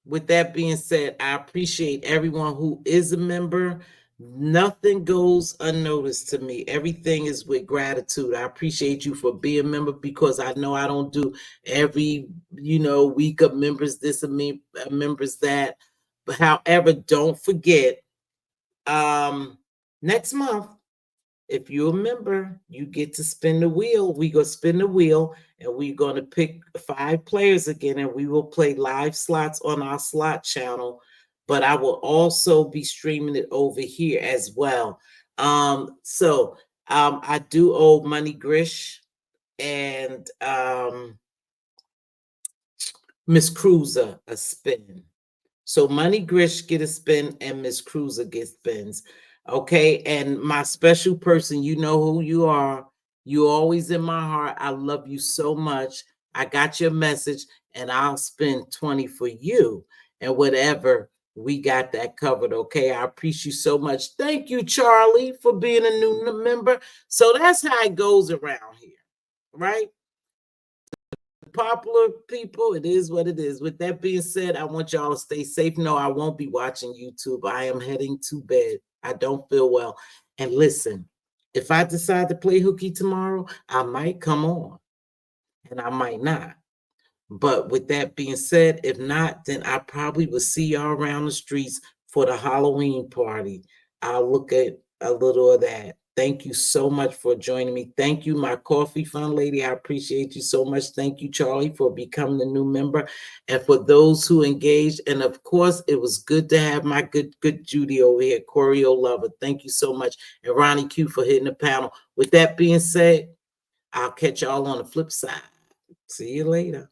with that being said, I appreciate everyone who is a member. Nothing goes unnoticed to me. Everything is with gratitude. I appreciate you for being a member, because I know I don't do every, week of members this and me members that. But however, don't forget, next month, if you remember, you get to spin the wheel. We go spin the wheel, and we're going to pick 5 players again, and we will play live slots on our slot channel. But I will also be streaming it over here as well. I do owe Money Grish and Miss Cruiser a spin. So Money Grish get a spin and Miss Cruiser gets spins. Okay. And my special person, you know who you are. You always in my heart. I love you so much. I got your message, and I'll spend 20 for you. And whatever, we got that covered. Okay. I appreciate you so much. Thank you, Charlie, for being a new member. So that's how it goes around here. Right? Popular people, it is what it is. With that being said, I want y'all to stay safe. No, I won't be watching YouTube. I am heading to bed. I don't feel well. And listen, if I decide to play hooky tomorrow, I might come on and I might not. But with that being said, if not, then I probably will see y'all around the streets for the Halloween party. I'll look at a little of that. Thank you so much for joining me. Thank you, my coffee fund lady. I appreciate you so much. Thank you, Charlie, for becoming a new member. And for those who engaged, and of course, it was good to have my good Judy over here, Choreo Lover. Thank you so much. And Ronnie Q for hitting the panel. With that being said, I'll catch y'all on the flip side. See you later.